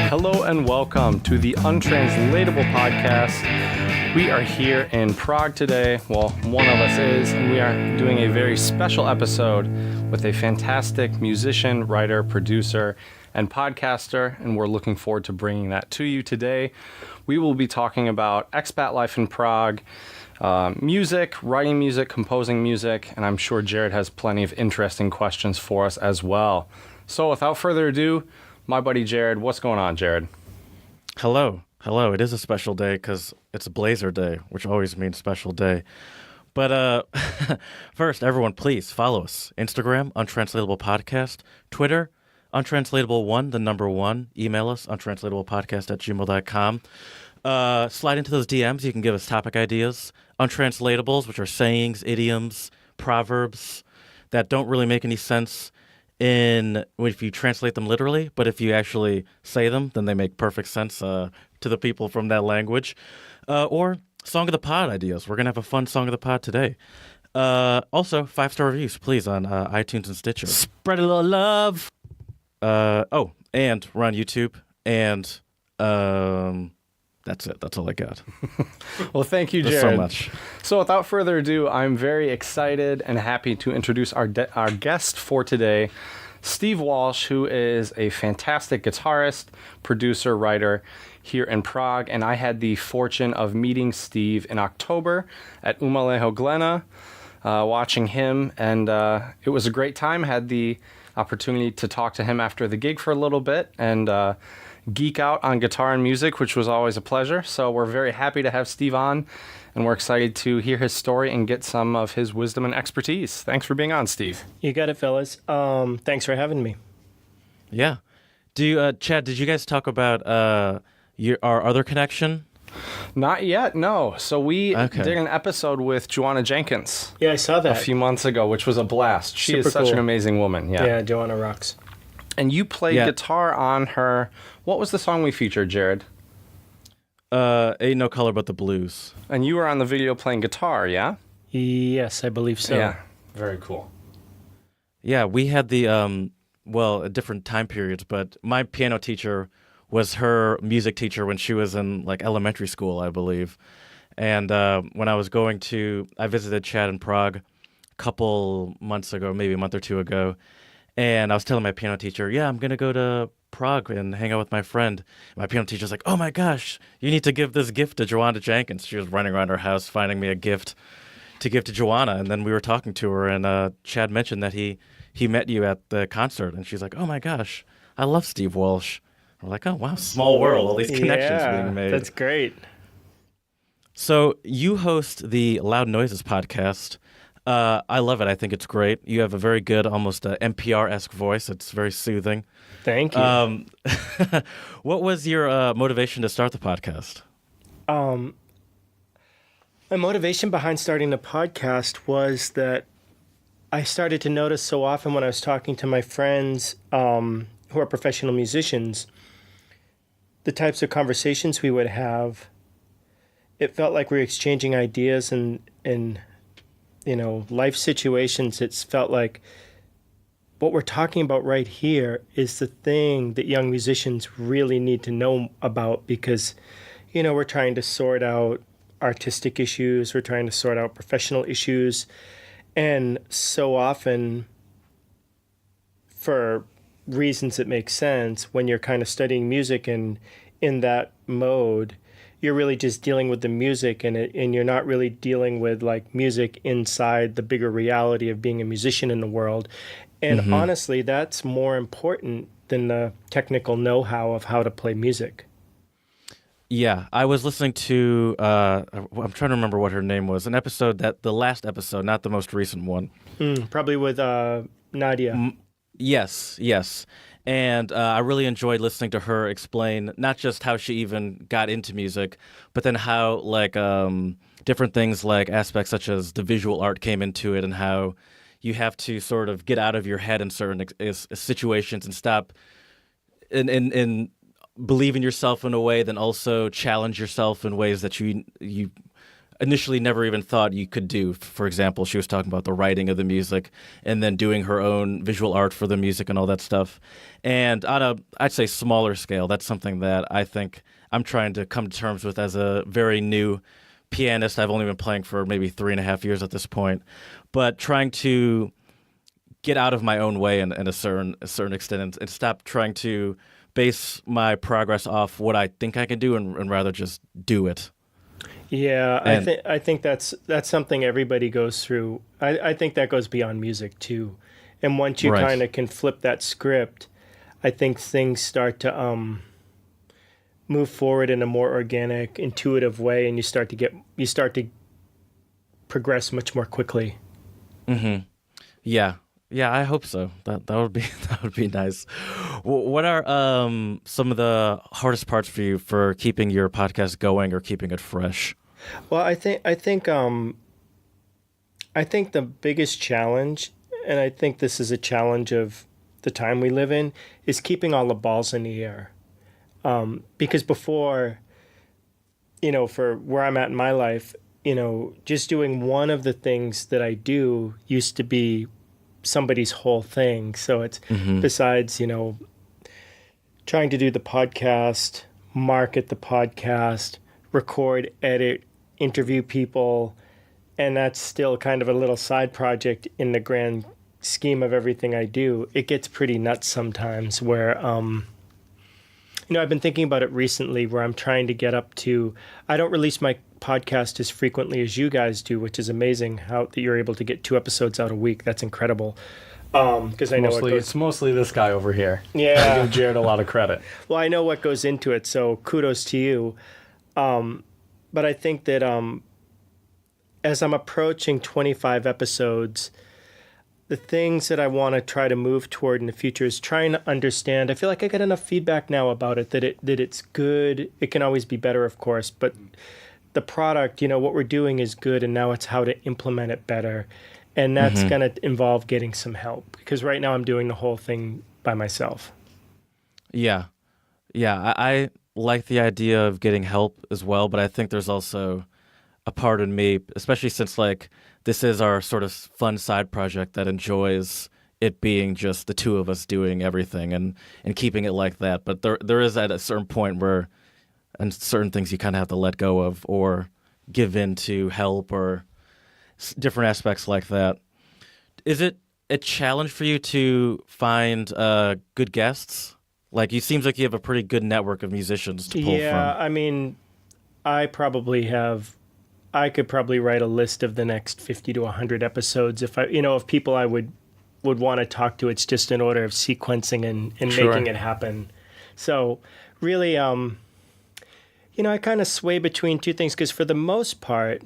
Hello and welcome to the Untranslatable podcast. We are here in Prague today. Well, one of us is, and we are doing a very special episode with a fantastic musician, writer, producer, and podcaster, and we're looking forward to bringing that to you today. We will be talking about expat life in Prague, music, writing music, composing music, and I'm sure Jared has plenty of interesting questions for us as well. So without further ado, my buddy Jared, what's going on, Jared? Hello. It is a special day because it's a Blazer Day, which always means special day. But first, everyone, please follow us. Instagram, Untranslatable Podcast. Twitter, Untranslatable1, the number 1. Email us, untranslatablepodcast@gmail.com. Slide into those DMs. You can give us topic ideas. Untranslatables, which are sayings, idioms, proverbs that don't really make any sense if you translate them literally, but if you actually say them, then they make perfect sense to the people from that language. Or Song of the Pod ideas. We're going to have a fun Song of the Pod today. Also, 5-star reviews, please, on iTunes and Stitcher. Spread a little love. And we're on YouTube, and that's it. That's all I got. Well, thank you, Jared. So much. So without further ado, I'm very excited and happy to introduce our guest for today, Steve Walsh, who is a fantastic guitarist, producer, writer here in Prague. And I had the fortune of meeting Steve in October at Umalého Glena, watching him. And it was a great time. Had the opportunity to talk to him after the gig for a little bit and geek out on guitar and music, which was always a pleasure. So we're very happy to have Steve on, and we're excited to hear his story and get some of his wisdom and expertise. Thanks for being on, Steve. You got it, fellas. Thanks for having me. Yeah. Chad, did you guys talk about our other connection? Not yet, no. So we did an episode with Joanna Jenkins. Yeah, I saw that a few months ago, which was a blast. She Super is such cool. an amazing woman. Yeah, Joanna rocks. And you played guitar on her. What was the song we featured, Jared? Ain't No Color But the Blues. And you were on the video playing guitar, yeah? Yes, I believe so. Yeah, very cool. Yeah, we had the, different time periods, but my piano teacher was her music teacher when she was in, elementary school, I believe. And when I visited Chad in Prague a couple months ago, maybe a month or two ago, and I was telling my piano teacher, I'm going to go to Prague and hang out with my friend. My piano teacher's like, oh my gosh, you need to give this gift to Joanna Jenkins. She was running around her house finding me a gift to give to Joanna. And then we were talking to her, and Chad mentioned that he met you at the concert. And she's like, oh my gosh, I love Steve Walsh. We're like, oh wow, small world, all these connections being made. That's great. So you host the Loud Noises podcast. I love it. I think it's great. You have a very good, almost NPR-esque voice. It's very soothing. Thank you. What was your motivation to start the podcast? My motivation behind starting the podcast was that I started to notice so often when I was talking to my friends who are professional musicians, the types of conversations we would have, it felt like we were exchanging ideas and life situations. It's felt like what we're talking about right here is the thing that young musicians really need to know about because, we're trying to sort out artistic issues. We're trying to sort out professional issues. And so often, for reasons that make sense, when you're kind of studying music and in that mode, you're really just dealing with the music and you're not really dealing with music inside the bigger reality of being a musician in the world. And honestly, that's more important than the technical know-how of how to play music. Yeah, I was listening to, I'm trying to remember what her name was, the last episode, not the most recent one. Probably with Nadia. Yes. And I really enjoyed listening to her explain not just how she even got into music, but then how different things like aspects such as the visual art came into it and how you have to sort of get out of your head in certain situations and stop and believe in yourself in a way, then also challenge yourself in ways that you initially never even thought you could do. For example, she was talking about the writing of the music and then doing her own visual art for the music and all that stuff. And on a, I'd say, smaller scale, that's something that I think I'm trying to come to terms with as a very new pianist. I've only been playing for maybe 3.5 years at this point, but trying to get out of my own way in a certain extent and stop trying to base my progress off what I think I can do and rather just do it. Yeah, I think that's something everybody goes through. I think that goes beyond music too. And once you kind of can flip that script, I think things start to move forward in a more organic, intuitive way, and you start to progress much more quickly. Mm-hmm. Yeah. Yeah, I hope so. That would be nice. What are some of the hardest parts for you for keeping your podcast going or keeping it fresh? Well, I think the biggest challenge, and I think this is a challenge of the time we live in, is keeping all the balls in the air. Because before, for where I'm at in my life, just doing one of the things that I do used to be somebody's whole thing. So it's besides, trying to do the podcast, market the podcast, record, edit, interview people, and that's still kind of a little side project in the grand scheme of everything I do. It gets pretty nuts sometimes where, I've been thinking about it recently where I'm trying to get up to, I don't release my podcast as frequently as you guys do, which is amazing how that you're able to get 2 episodes out a week. That's incredible. Because I know it's mostly this guy over here. Yeah. I give Jared a lot of credit. Well, I know what goes into it, so kudos to you. But I think that as I'm approaching 25 episodes, the things that I want to try to move toward in the future is trying to understand. I feel like I get enough feedback now about it that it's good. It can always be better, of course, but the product, what we're doing is good, and now it's how to implement it better. And that's going to involve getting some help, because right now I'm doing the whole thing by myself. Yeah. Yeah, I like the idea of getting help as well, but I think there's also a part in me, especially since this is our sort of fun side project that enjoys it being just the two of us doing everything and keeping it like that. But there is at a certain point where, and certain things you kind of have to let go of or give in to help or different aspects like that. Is it a challenge for you to find good guests? It seems like you have a pretty good network of musicians to pull from. Yeah, I mean, I could probably write a list of the next 50 to 100 episodes if people I would want to talk to. It's just an order of sequencing and Sure. making it happen. So really, I kind of sway between two things because for the most part,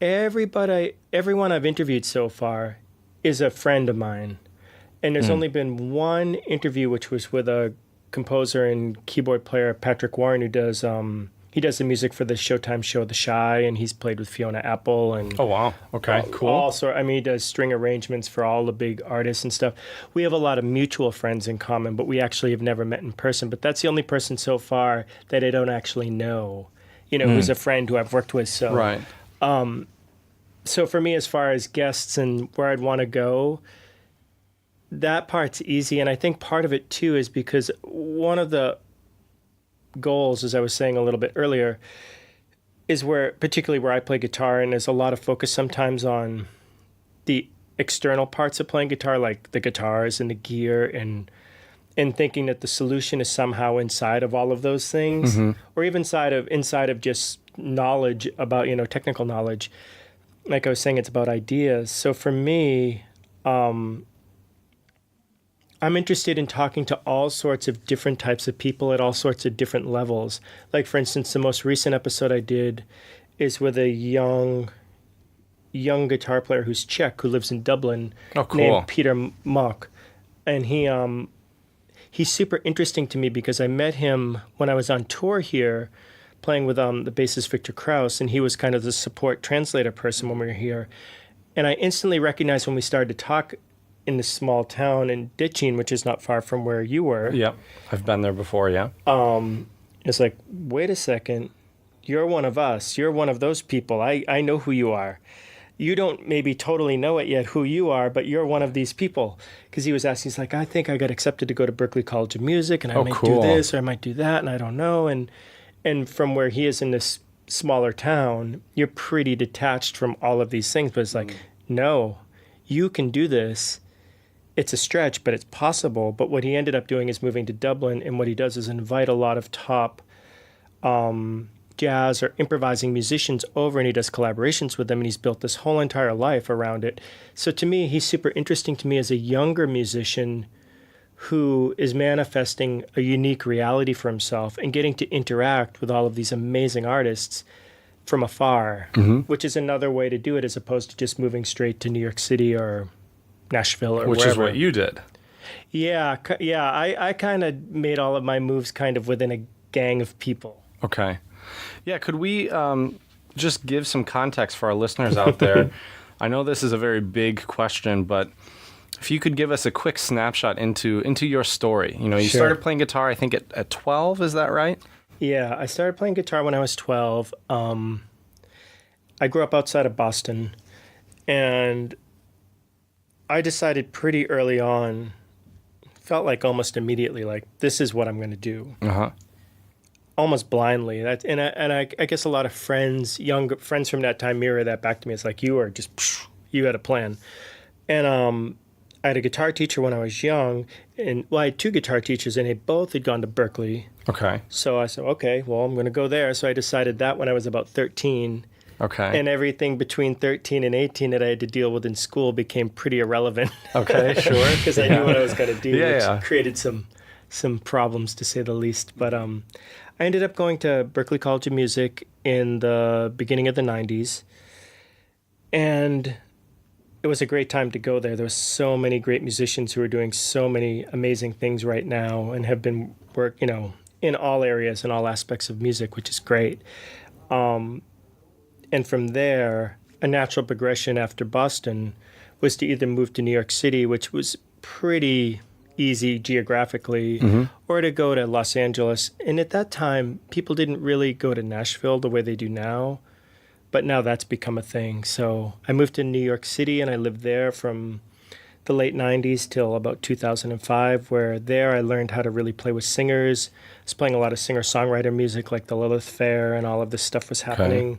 everyone I've interviewed so far is a friend of mine. And there's only been one interview, which was with a composer and keyboard player, Patrick Warren, who does he does the music for the Showtime show The Shy, and he's played with Fiona Apple and Oh, wow. Okay, cool. He does string arrangements for all the big artists and stuff. We have a lot of mutual friends in common, but we actually have never met in person. But that's the only person so far that I don't actually know, who's a friend who I've worked with. So Right. So for me, as far as guests and where I'd want to go, that part's easy. And I think part of it, too, is because one of the goals, as I was saying a little bit earlier, is particularly where I play guitar, and there's a lot of focus sometimes on the external parts of playing guitar, like the guitars and the gear, and thinking that the solution is somehow inside of all of those things, or even inside of just knowledge about, technical knowledge. Like I was saying, it's about ideas. So for me, I'm interested in talking to all sorts of different types of people at all sorts of different levels. Like, for instance, the most recent episode I did is with a young guitar player who's Czech, who lives in Dublin, named Peter Mock. And he's super interesting to me because I met him when I was on tour here, playing with the bassist Victor Krauss, and he was kind of the support translator person when we were here. And I instantly recognized when we started to talk in this small town in Ditching, which is not far from where you were. Yep. I've been there before, yeah. It's like, wait a second, You're one of us. You're one of those people. I know who you are. You don't maybe totally know it yet who you are, but you're one of these people. Because he was asking, he's like, I think I got accepted to go to Berklee College of Music, and I might do this or I might do that, and I don't know. And from where he is in this smaller town, you're pretty detached from all of these things. But it's like, no, you can do this. It's a stretch, but it's possible. But what he ended up doing is moving to Dublin, and what he does is invite a lot of top jazz or improvising musicians over, and he does collaborations with them, and he's built this whole entire life around it. So to me, he's super interesting to me as a younger musician who is manifesting a unique reality for himself and getting to interact with all of these amazing artists from afar, which is another way to do it as opposed to just moving straight to New York City or Nashville or Which wherever. is what you did. Yeah. I kind of made all of my moves kind of within a gang of people. Okay. Yeah, could we just give some context for our listeners out there? I know this is a very big question, but if you could give us a quick snapshot into your story. You know, you started playing guitar, I think, at 12, is that right? Yeah, I started playing guitar when I was 12. I grew up outside of Boston, and I decided pretty early on, felt like almost immediately, like, this is what I'm going to do. Uh-huh. Almost blindly. I guess a lot of friends, young friends from that time mirror that back to me. It's like, you had a plan. And I had a guitar teacher when I was young, and I had two guitar teachers, and they both had gone to Berklee. Okay. So I said, okay, well, I'm going to go there. So I decided that when I was about 13. Okay. And everything between 13 and 18 that I had to deal with in school became pretty irrelevant. Okay, sure. Because I knew what I was going to do, Yeah, which created some problems, to say the least. But I ended up going to Berklee College of Music in the beginning of the 90s. And it was a great time to go there. There were so many great musicians who are doing so many amazing things right now and have been in all areas and all aspects of music, which is great. And from there, a natural progression after Boston was to either move to New York City, which was pretty easy geographically, or to go to Los Angeles. And at that time, people didn't really go to Nashville the way they do now, but now that's become a thing. So I moved to New York City, and I lived there from the late 90s till about 2005, where there I learned how to really play with singers. I was playing a lot of singer-songwriter music, like the Lilith Fair, and all of this stuff was happening.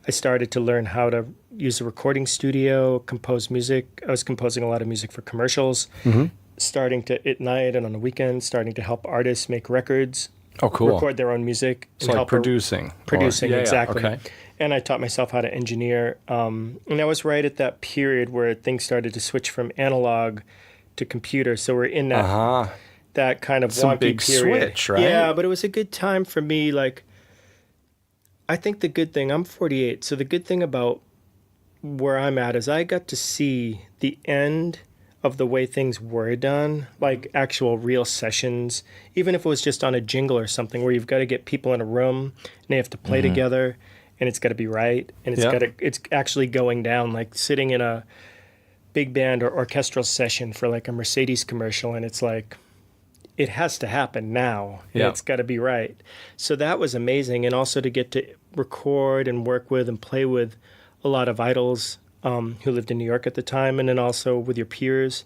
I started to learn how to use a recording studio, compose music. I was composing a lot of music for commercials, starting to, at night and on the weekends, starting to help artists make records. Oh, cool. Record their own music. So like producing. Exactly. Okay. And I taught myself how to engineer. And I was right at that period where things started to switch from analog to computer. So we're in that kind of Some wonky big period. switch, right? Yeah, but it was a good time for me. Like, I think the good thing, I'm 48, so the good thing about where I'm at is I got to see the end of the way things were done, like actual real sessions, even if it was just on a jingle or something where you've got to get people in a room and they have to play together and it's got to be right and it's actually going down, like sitting in a big band or orchestral session for like a Mercedes commercial, and it's like, it has to happen now. And it's got to be right. So that was amazing. And also to get to record and work with and play with a lot of idols who lived in New York at the time, and then also with your peers.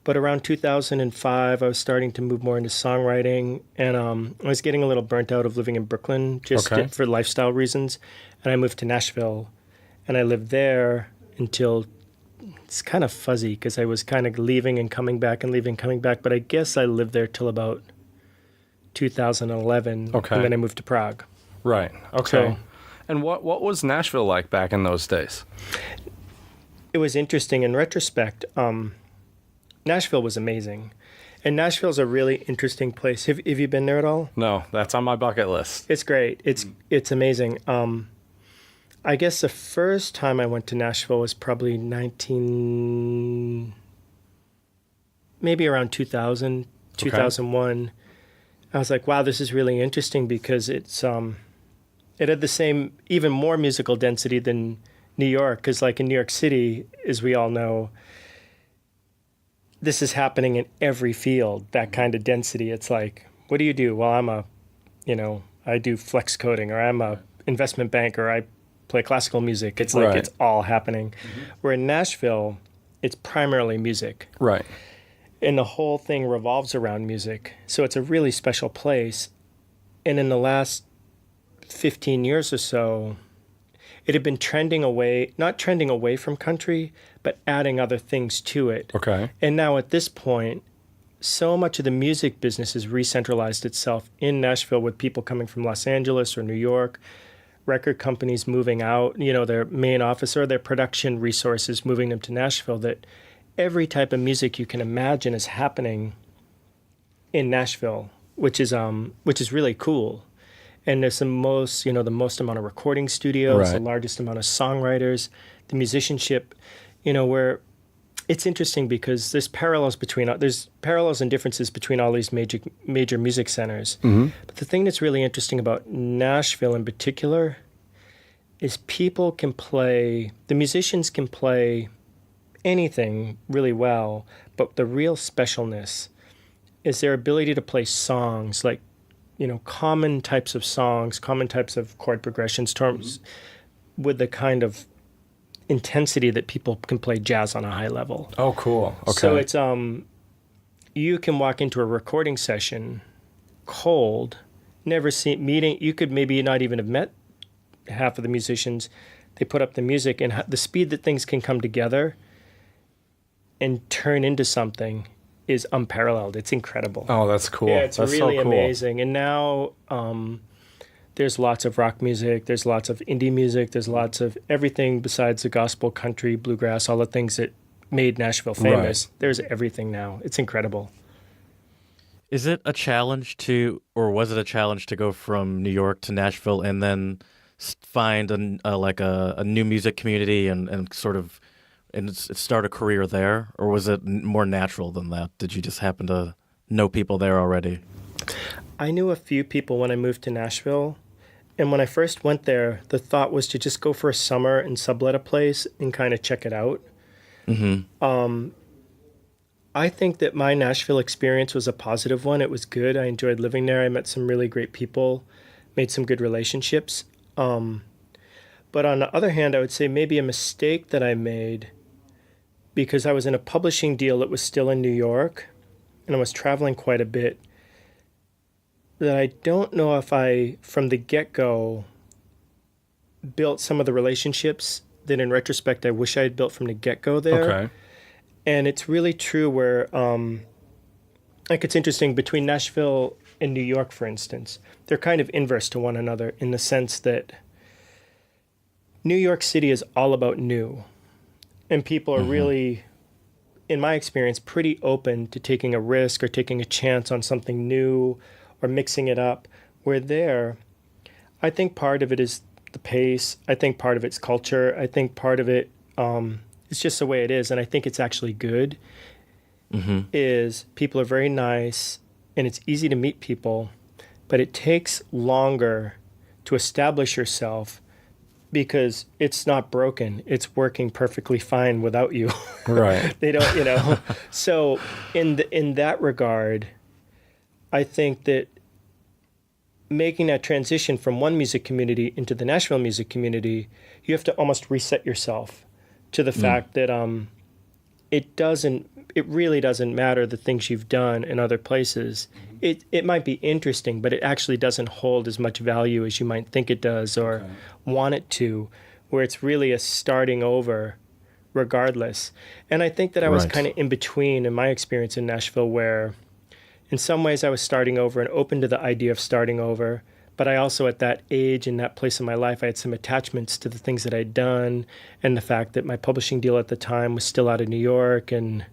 But around 2005, I was starting to move more into songwriting, and I was getting a little burnt out of living in Brooklyn just for lifestyle reasons. And I moved to Nashville, and I lived there until, it's kind of fuzzy because I was kind of leaving and coming back and leaving, coming back. But I guess I lived there till about 2011. Okay. And then I moved to Prague. Right. Okay. So, and what was Nashville like back in those days? it was interesting in retrospect. Nashville was amazing. And Nashville's a really interesting place. Have you been there at all? No, that's on my bucket list. It's great. It's amazing. I guess the first time I went to Nashville was probably maybe around 2000, 2001. I was like, wow, this is really interesting because it had the same, even more musical density than New York. Because like in New York City, as we all know, this is happening in every field, that kind of density. It's like, what do you do? Well, I do flex coding, or I'm a investment banker. I play classical music. It's like Right. it's all happening. Where in Nashville, it's primarily music. Right. And the whole thing revolves around music. So it's a really special place. And in the last 15 years or so, it had been trending away, not trending away from country, but adding other things to it. Okay. And now at this point, so much of the music business has re-centralized itself in Nashville with people coming from Los Angeles or New York, record companies moving out, their main office or their production resources moving them to Nashville, that every type of music you can imagine is happening in Nashville, which is really cool. And there's the most amount of recording studios, the Right. largest amount of songwriters, the musicianship, where it's interesting because there's parallels and differences between all these major music centers. But the thing that's really interesting about Nashville in particular is the musicians can play anything really well, but the real specialness is their ability to play songs like common types of songs, common types of chord progressions, terms with the kind of intensity that people can play jazz on a high level. Oh, cool. Okay. So it's you can walk into a recording session cold, you could maybe not even have met half of the musicians. They put up the music, and the speed that things can come together and turn into something is unparalleled. It's incredible. Oh, that's cool. Yeah, it's that's really so cool. amazing. And now there's lots of rock music, there's lots of indie music, there's lots of everything besides the gospel, country, bluegrass, all the things that made Nashville famous. Right. There's everything now. It's incredible. Is it a challenge or was it a challenge to go from New York to Nashville and then find a new music community and sort of start a career there? Or was it more natural than that? Did you just happen to know people there already? I knew a few people when I moved to Nashville. And when I first went there, the thought was to just go for a summer and sublet a place and kind of check it out. I think that my Nashville experience was a positive one. It was good. I enjoyed living there. I met some really great people, made some good relationships. But on the other hand, I would say maybe a mistake that I made, because I was in a publishing deal that was still in New York and I was traveling quite a bit, that I don't know if I, from the get-go, built some of the relationships that in retrospect I wish I had built from the get-go there. Okay. And it's really true where, it's interesting, between Nashville and New York, for instance, they're kind of inverse to one another in the sense that New York City is all about new. And people are really, in my experience, pretty open to taking a risk or taking a chance on something new or mixing it up. Where there, I think part of it is the pace. I think part of it's culture. I think part of it, it's just the way it is. And I think it's actually good, is people are very nice and it's easy to meet people, but it takes longer to establish yourself because it's not broken. It's working perfectly fine without you. Right. They don't, So in that regard, I think that making that transition from one music community into the Nashville music community, you have to almost reset yourself to the fact that it really doesn't matter the things you've done in other places. It might be interesting, but it actually doesn't hold as much value as you might think it does or want it to, where it's really a starting over regardless. And I think that I was kind of in between in my experience in Nashville, where in some ways I was starting over and open to the idea of starting over. But I also, at that age, in that place in my life, I had some attachments to the things that I'd done and the fact that my publishing deal at the time was still out of New York. And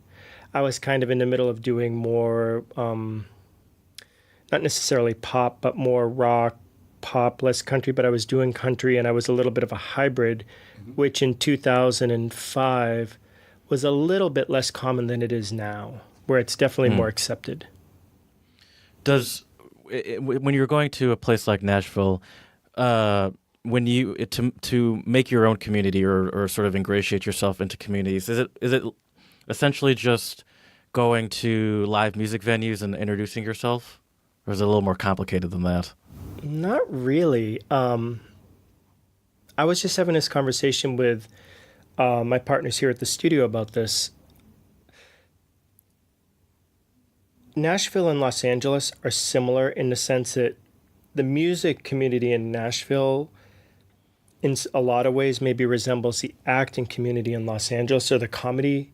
I was kind of in the middle of doing more, not necessarily pop, but more rock, pop, less country. But I was doing country, and I was a little bit of a hybrid, which in 2005 was a little bit less common than it is now, where it's definitely more accepted. When you're going to a place like Nashville, when you to make your own community or sort of ingratiate yourself into communities, is it essentially just going to live music venues and introducing yourself, or is it a little more complicated than that? Not really. I was just having this conversation with my partners here at the studio about this. Nashville and Los Angeles are similar in the sense that the music community in Nashville, in a lot of ways, maybe resembles the acting community in Los Angeles or the comedy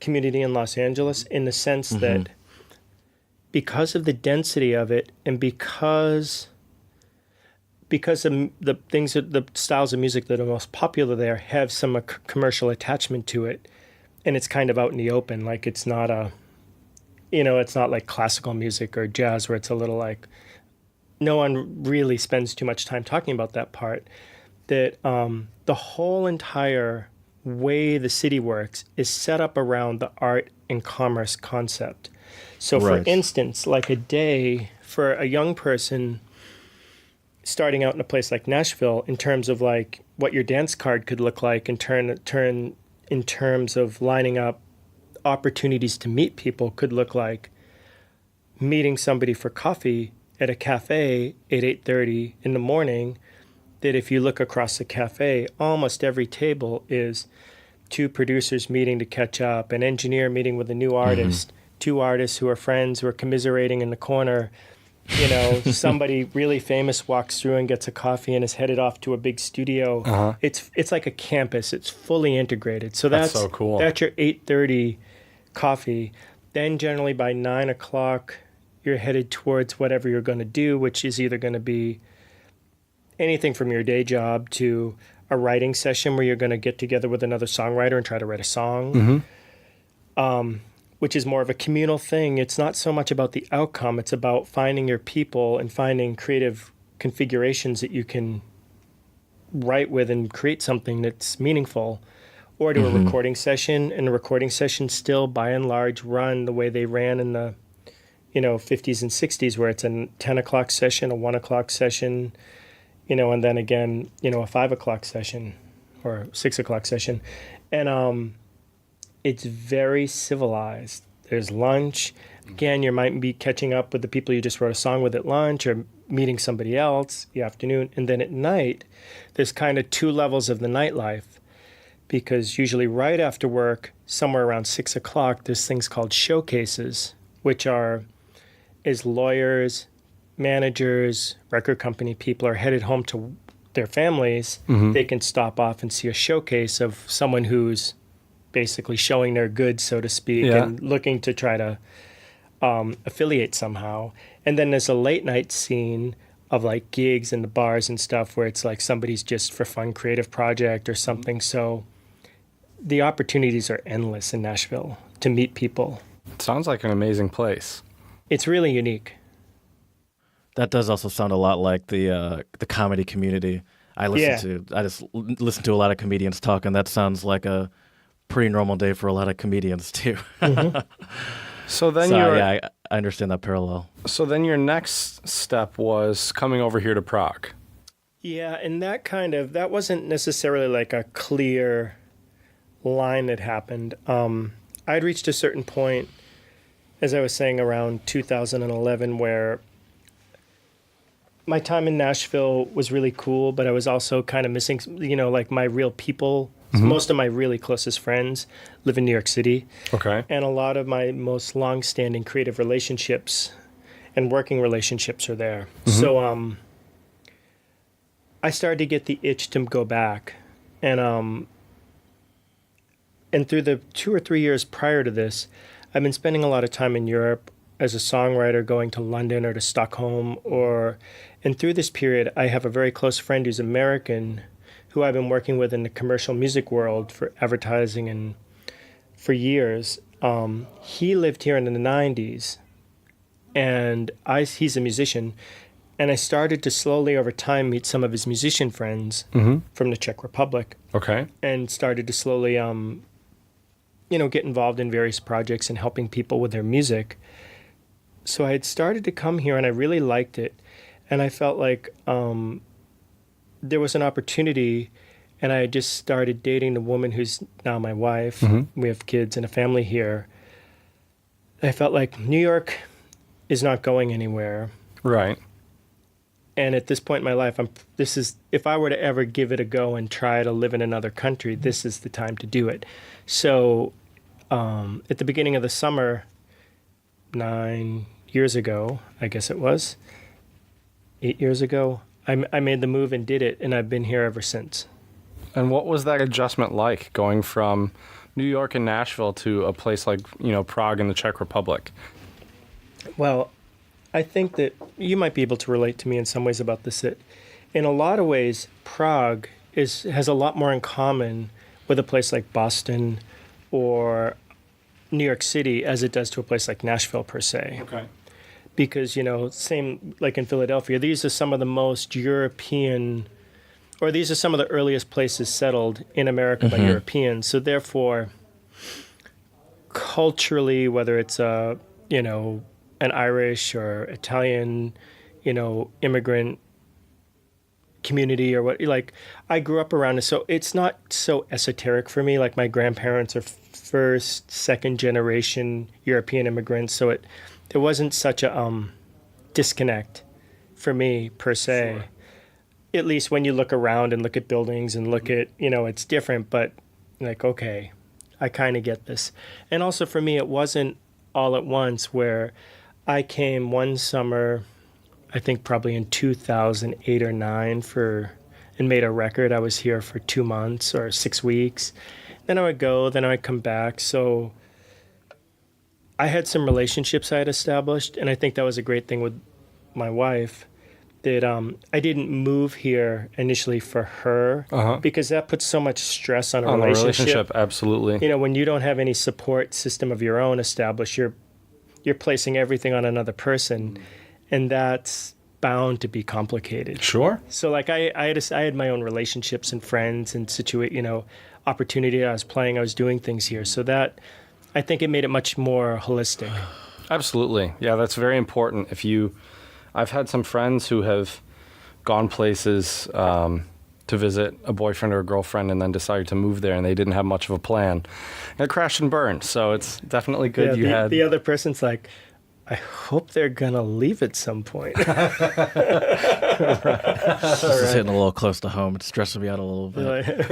community in Los Angeles, in the sense that because of the density of it and because the things that the styles of music that are most popular there have some commercial attachment to it, and it's kind of out in the open, like it's not a, it's not like classical music or jazz where it's a little like, no one really spends too much time talking about that part, that the whole entire way the city works is set up around the art and commerce concept. So for instance, like a day for a young person starting out in a place like Nashville, in terms of like what your dance card could look like in terms of lining up opportunities to meet people, could look like meeting somebody for coffee at a cafe at 8:30 in the morning, that if you look across the cafe, almost every table is two producers meeting to catch up, an engineer meeting with a new artist, two artists who are friends who are commiserating in the corner. Somebody really famous walks through and gets a coffee and is headed off to a big studio. It's like a campus. It's fully integrated. So that's so cool. That's your 8:30 coffee. Then generally by 9 o'clock, you're headed towards whatever you're going to do, which is either going to be anything from your day job to a writing session where you're going to get together with another songwriter and try to write a song, which is more of a communal thing. It's not so much about the outcome. It's about finding your people and finding creative configurations that you can write with and create something that's meaningful. Or to a recording session, and the recording sessions still, by and large, run the way they ran in the 50s and 60s, where it's a 10 o'clock session, a 1 o'clock session, and then again, a 5 o'clock session or 6 o'clock session. And it's very civilized. There's lunch. Again, you might be catching up with the people you just wrote a song with at lunch, or meeting somebody else the afternoon. And then at night, there's kind of two levels of the nightlife, because usually right after work, somewhere around 6 o'clock, there's things called showcases, which are, as lawyers, managers, record company people are headed home to their families, they can stop off and see a showcase of someone who's basically showing their goods, so to speak, and looking to try to affiliate somehow. And then there's a late night scene of like gigs and the bars and stuff where it's like somebody's just for fun creative project or something. So the opportunities are endless in Nashville to meet people. It sounds like an amazing place. It's really unique. That does also sound a lot like the comedy community. I just listen to a lot of comedians talk, and that sounds like a pretty normal day for a lot of comedians too. So then I understand that parallel. So then your next step was coming over here to Prague. Yeah, and that wasn't necessarily like a clear line that happened. I'd reached a certain point, as I was saying, around 2011, where my time in Nashville was really cool, but I was also kind of missing, like my real people. Most of my really closest friends live in New York City. Okay. And a lot of my most long-standing creative relationships and working relationships are there. So I started to get the itch to go back. And through the 2 or 3 years prior to this, I've been spending a lot of time in Europe as a songwriter, going to London or to Stockholm. And through this period, I have a very close friend who's American, who I've been working with in the commercial music world for advertising and for years. He lived here in the 90s, and he's a musician. And I started to slowly over time meet some of his musician friends from the Czech Republic. Okay. And started to slowly, get involved in various projects and helping people with their music. So I had started to come here, and I really liked it. And I felt like there was an opportunity, and I had just started dating the woman who's now my wife. We have kids and a family here. I felt like New York is not going anywhere. Right. And at this point in my life, if I were to ever give it a go and try to live in another country, this is the time to do it. So at the beginning of the summer, 9 years ago, I guess it was, 8 years ago, I made the move and did it, and I've been here ever since. And what was that adjustment like, going from New York and Nashville to a place like, Prague in the Czech Republic? Well, I think that you might be able to relate to me in some ways about this. That in a lot of ways, Prague has a lot more in common with a place like Boston or New York City as it does to a place like Nashville, per se. Okay. Because, same like in Philadelphia, these are some of the most European, or these are some of the earliest places settled in America by Europeans. So therefore, culturally, whether it's an Irish or Italian, immigrant community or what, like, I grew up around it. So it's not so esoteric for me. Like, my grandparents are first, second generation European immigrants. So it wasn't such a disconnect for me, per se. Sure. At least when you look around and look at buildings and look at, it's different, but like, okay, I kind of get this. And also for me, it wasn't all at once, where I came one summer, I think probably in 2008 or 9 and made a record. I was here for 2 months or 6 weeks. Then I would go, then I would come back. So I had some relationships I had established, and I think that was a great thing with my wife, that I didn't move here initially for her, because that puts so much stress on a relationship. Absolutely. When you don't have any support system of your own established, you're placing everything on another person, and that's bound to be complicated. Sure. So like I had my own relationships and friends and opportunity. I was doing things here. So that, I think it made it much more holistic. Absolutely. Yeah, that's very important. I've had some friends who have gone places to visit a boyfriend or a girlfriend and then decided to move there, and they didn't have much of a plan. And it crashed and burned. So it's definitely good the other person's like, I hope they're going to leave at some point. This is hitting a little close to home. It's stressing me out a little bit.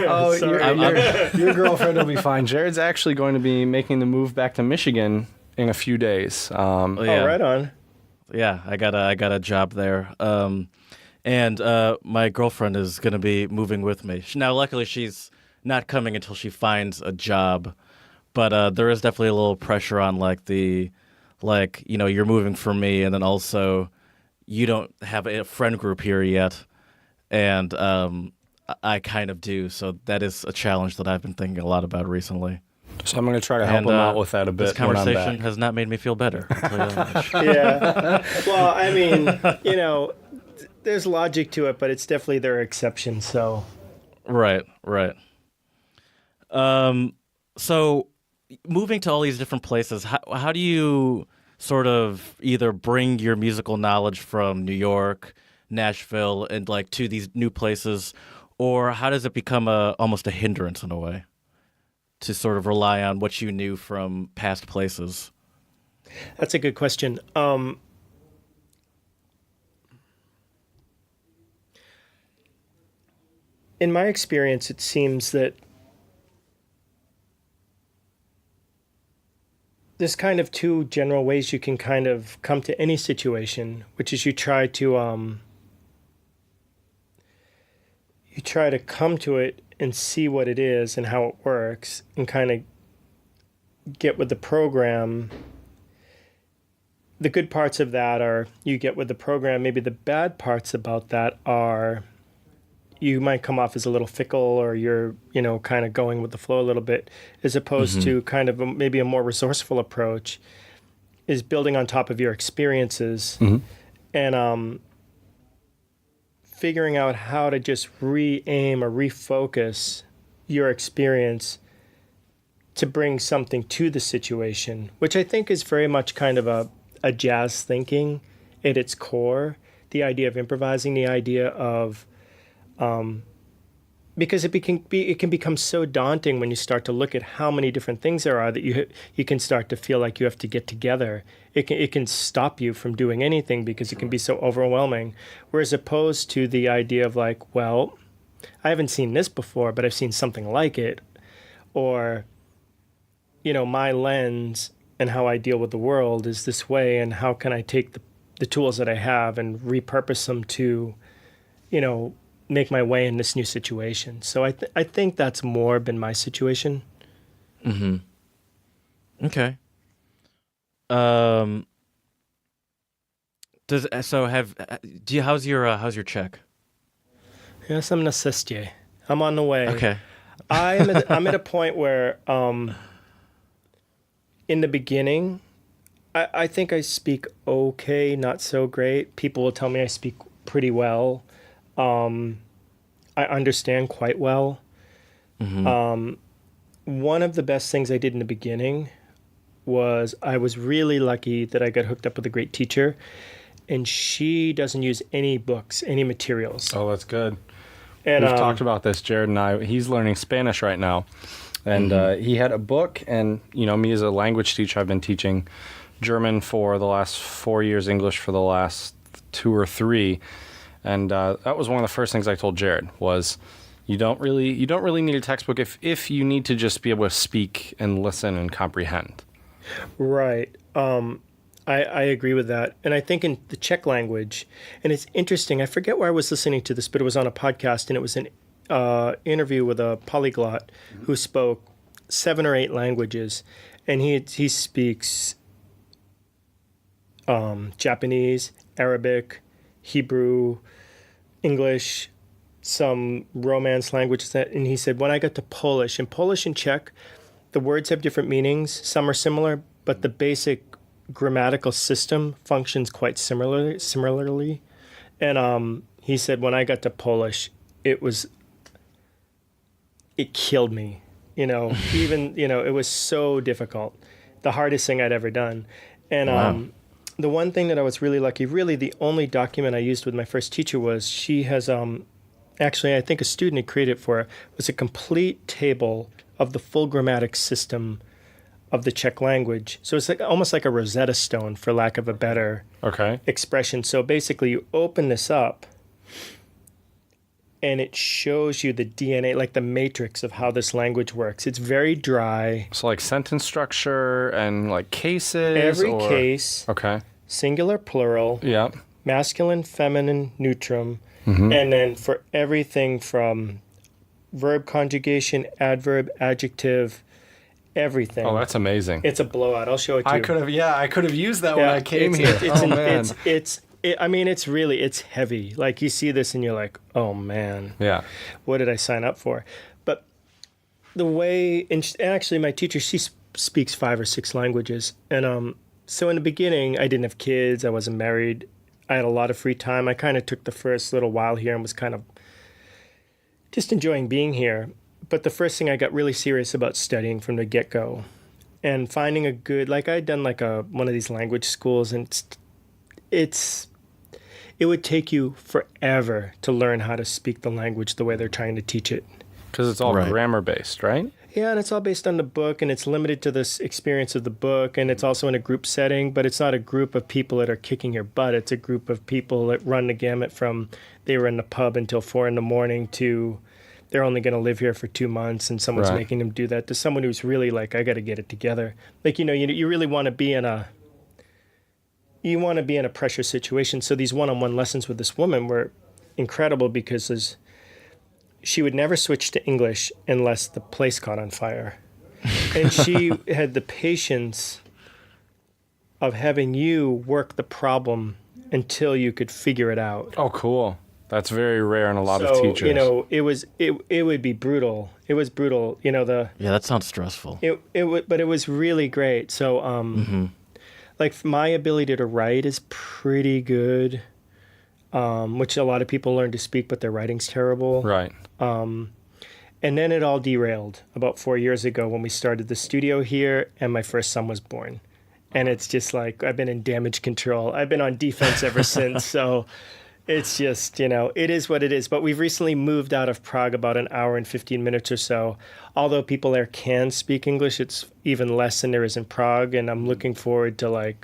Your girlfriend will be fine. Jared's actually going to be making the move back to Michigan in a few days. Oh, right on. Yeah, I got a job there. And my girlfriend is going to be moving with me. Now, luckily, she's not coming until she finds a job. But there is definitely a little pressure on, you're moving for me, and then also you don't have a friend group here yet. And I kind of do. So that is a challenge that I've been thinking a lot about recently. So I'm going to try to help him out with that a bit. This conversation has not made me feel better. I'll tell you that much. Yeah. Well, I mean, there's logic to it, but it's definitely there are exceptions. So. Right. So moving to all these different places, how do you sort of either bring your musical knowledge from New York, Nashville, and to these new places, or how does it become almost a hindrance in a way to sort of rely on what you knew from past places? That's a good question. In my experience, it seems that there's kind of two general ways you can kind of come to any situation, which is you try to come to it and see what it is and how it works, and kind of get with the program. The good parts of that are you get with the program. Maybe the bad parts about that are you might come off as a little fickle, or you're, kind of going with the flow a little bit, as opposed to kind of maybe a more resourceful approach is building on top of your experiences and figuring out how to just re-aim or refocus your experience to bring something to the situation, which I think is very much kind of a jazz thinking at its core. The idea of improvising, the idea of because it can become so daunting when you start to look at how many different things there are that you can start to feel like you have to get together. It can stop you from doing anything because it can be so overwhelming. Whereas opposed to the idea of like, well, I haven't seen this before, but I've seen something like it, or my lens and how I deal with the world is this way, and how can I take the tools that I have and repurpose them to, make my way in this new situation. So I think that's more been my situation. Mm-hmm. Okay. How's your Czech? Yes, I'm na cestě. I'm on the way. Okay. I'm at a point where, in the beginning, I think I speak okay, not so great. People will tell me I speak pretty well. I understand quite well. Mm-hmm. One of the best things I did in the beginning was I was really lucky that I got hooked up with a great teacher, and she doesn't use any books, any materials. Oh, that's good. And We've talked about this, Jared and I. He's learning Spanish right now. And he had a book, and, me as a language teacher, I've been teaching German for the last 4 years, English for the last 2 or 3. And that was one of the first things I told Jared was you don't really need a textbook if you need to just be able to speak and listen and comprehend. Right. I agree with that. And I think in the Czech language, and it's interesting, I forget where I was listening to this, but it was on a podcast, and it was an interview with a polyglot who spoke 7 or 8 languages. And he speaks Japanese, Arabic, Hebrew, English, some Romance languages. And he said, when I got to Polish and Czech, the words have different meanings. Some are similar, but the basic grammatical system functions quite similarly. And he said, when I got to Polish, it killed me. It was so difficult. The hardest thing I'd ever done. And wow. The one thing that I was really lucky, really the only document I used with my first teacher was she has, actually I think a student had created for her, was a complete table of the full grammatic system of the Czech language. So it's almost like a Rosetta Stone, for lack of a better expression. So basically you open this up and it shows you the DNA, like the matrix of how this language works. It's very dry. So like sentence structure and like cases? Every case. Okay. Singular, plural. Yeah. Masculine, feminine, neutrum. Mm-hmm. And then for everything from verb conjugation, adverb, adjective, everything. Oh, that's amazing. It's a blowout. I'll show it to you. I could have used that when I came here. It's heavy. Like you see this and you're like, oh man. Yeah. What did I sign up for? But the way, and actually my teacher, she speaks 5 or 6 languages. And so in the beginning, I didn't have kids. I wasn't married. I had a lot of free time. I kind of took the first little while here and was kind of just enjoying being here. But the first thing I got really serious about studying from the get-go and finding a good, like I'd done like one of these language schools, and it would take you forever to learn how to speak the language the way they're trying to teach it. Because it's all grammar-based, right? Yeah, and it's all based on the book, and it's limited to this experience of the book, and it's also in a group setting, but it's not a group of people that are kicking your butt. It's a group of people that run the gamut from they were in the pub until 4 a.m. to they're only going to live here for 2 months, and someone's making them do that, to someone who's really like, I got to get it together. Like, you really want to be in a pressure situation. So these one-on-one lessons with this woman were incredible because she would never switch to English unless the place caught on fire. And she had the patience of having you work the problem until you could figure it out. Oh, cool. That's very rare in a lot of teachers. It would be brutal. It was brutal. Yeah, that sounds stressful. But it was really great. So, like my ability to write is pretty good, which a lot of people learn to speak, but their writing's terrible. Right. And then it all derailed about 4 years ago when we started the studio here and my first son was born. And it's just like, I've been in damage control. I've been on defense ever since. So, It's just, it is what it is. But we've recently moved out of Prague about an hour and 15 minutes or so. Although people there can speak English, it's even less than there is in Prague. And I'm looking forward to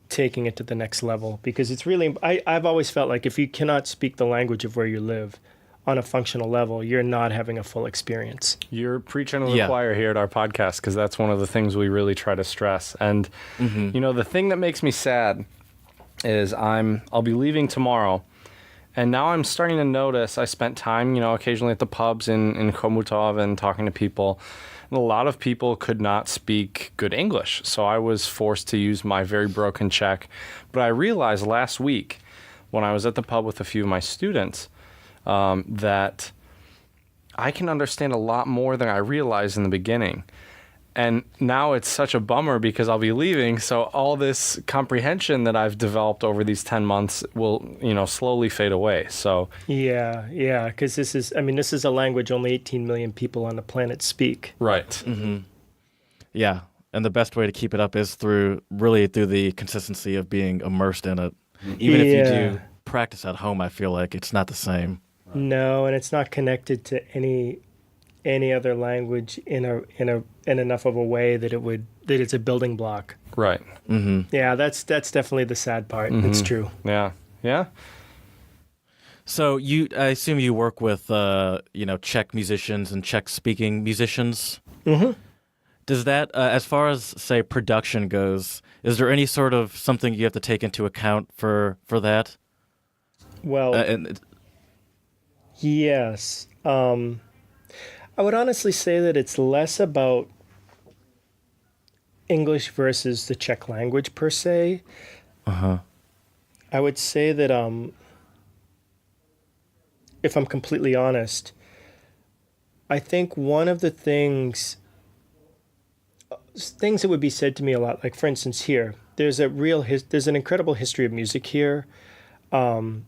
taking it to the next level, because it's really, I've always felt like if you cannot speak the language of where you live on a functional level, you're not having a full experience. You're preaching to the choir here at our podcast, because that's one of the things we really try to stress. And, the thing that makes me sad is I'll be leaving tomorrow, and now I'm starting to notice I spent time, occasionally at the pubs in Chomutov and talking to people. And a lot of people could not speak good English, so I was forced to use my very broken Czech. But I realized last week when I was at the pub with a few of my students that I can understand a lot more than I realized in the beginning. And now it's such a bummer because I'll be leaving, so all this comprehension that I've developed over these 10 months will, slowly fade away. So yeah, because this is a language only 18 million people on the planet speak. Right. Mm-hmm. Yeah, and the best way to keep it up is through the consistency of being immersed in it. Even if you do practice at home, I feel like it's not the same. No, and it's not connected to any other language in enough of a way that it's a building block. Right. Mm-hmm. Yeah, that's definitely the sad part. Mm-hmm. It's true. Yeah. So I assume you work with Czech musicians and Czech-speaking musicians. Mm-hmm. Does that, as far as say production goes, is there any sort of something you have to take into account for that? Well, yes. I would honestly say that it's less about English versus the Czech language per se. Uh-huh. I would say that if I'm completely honest, I think one of the things that would be said to me a lot, like for instance here, there's an incredible history of music here, in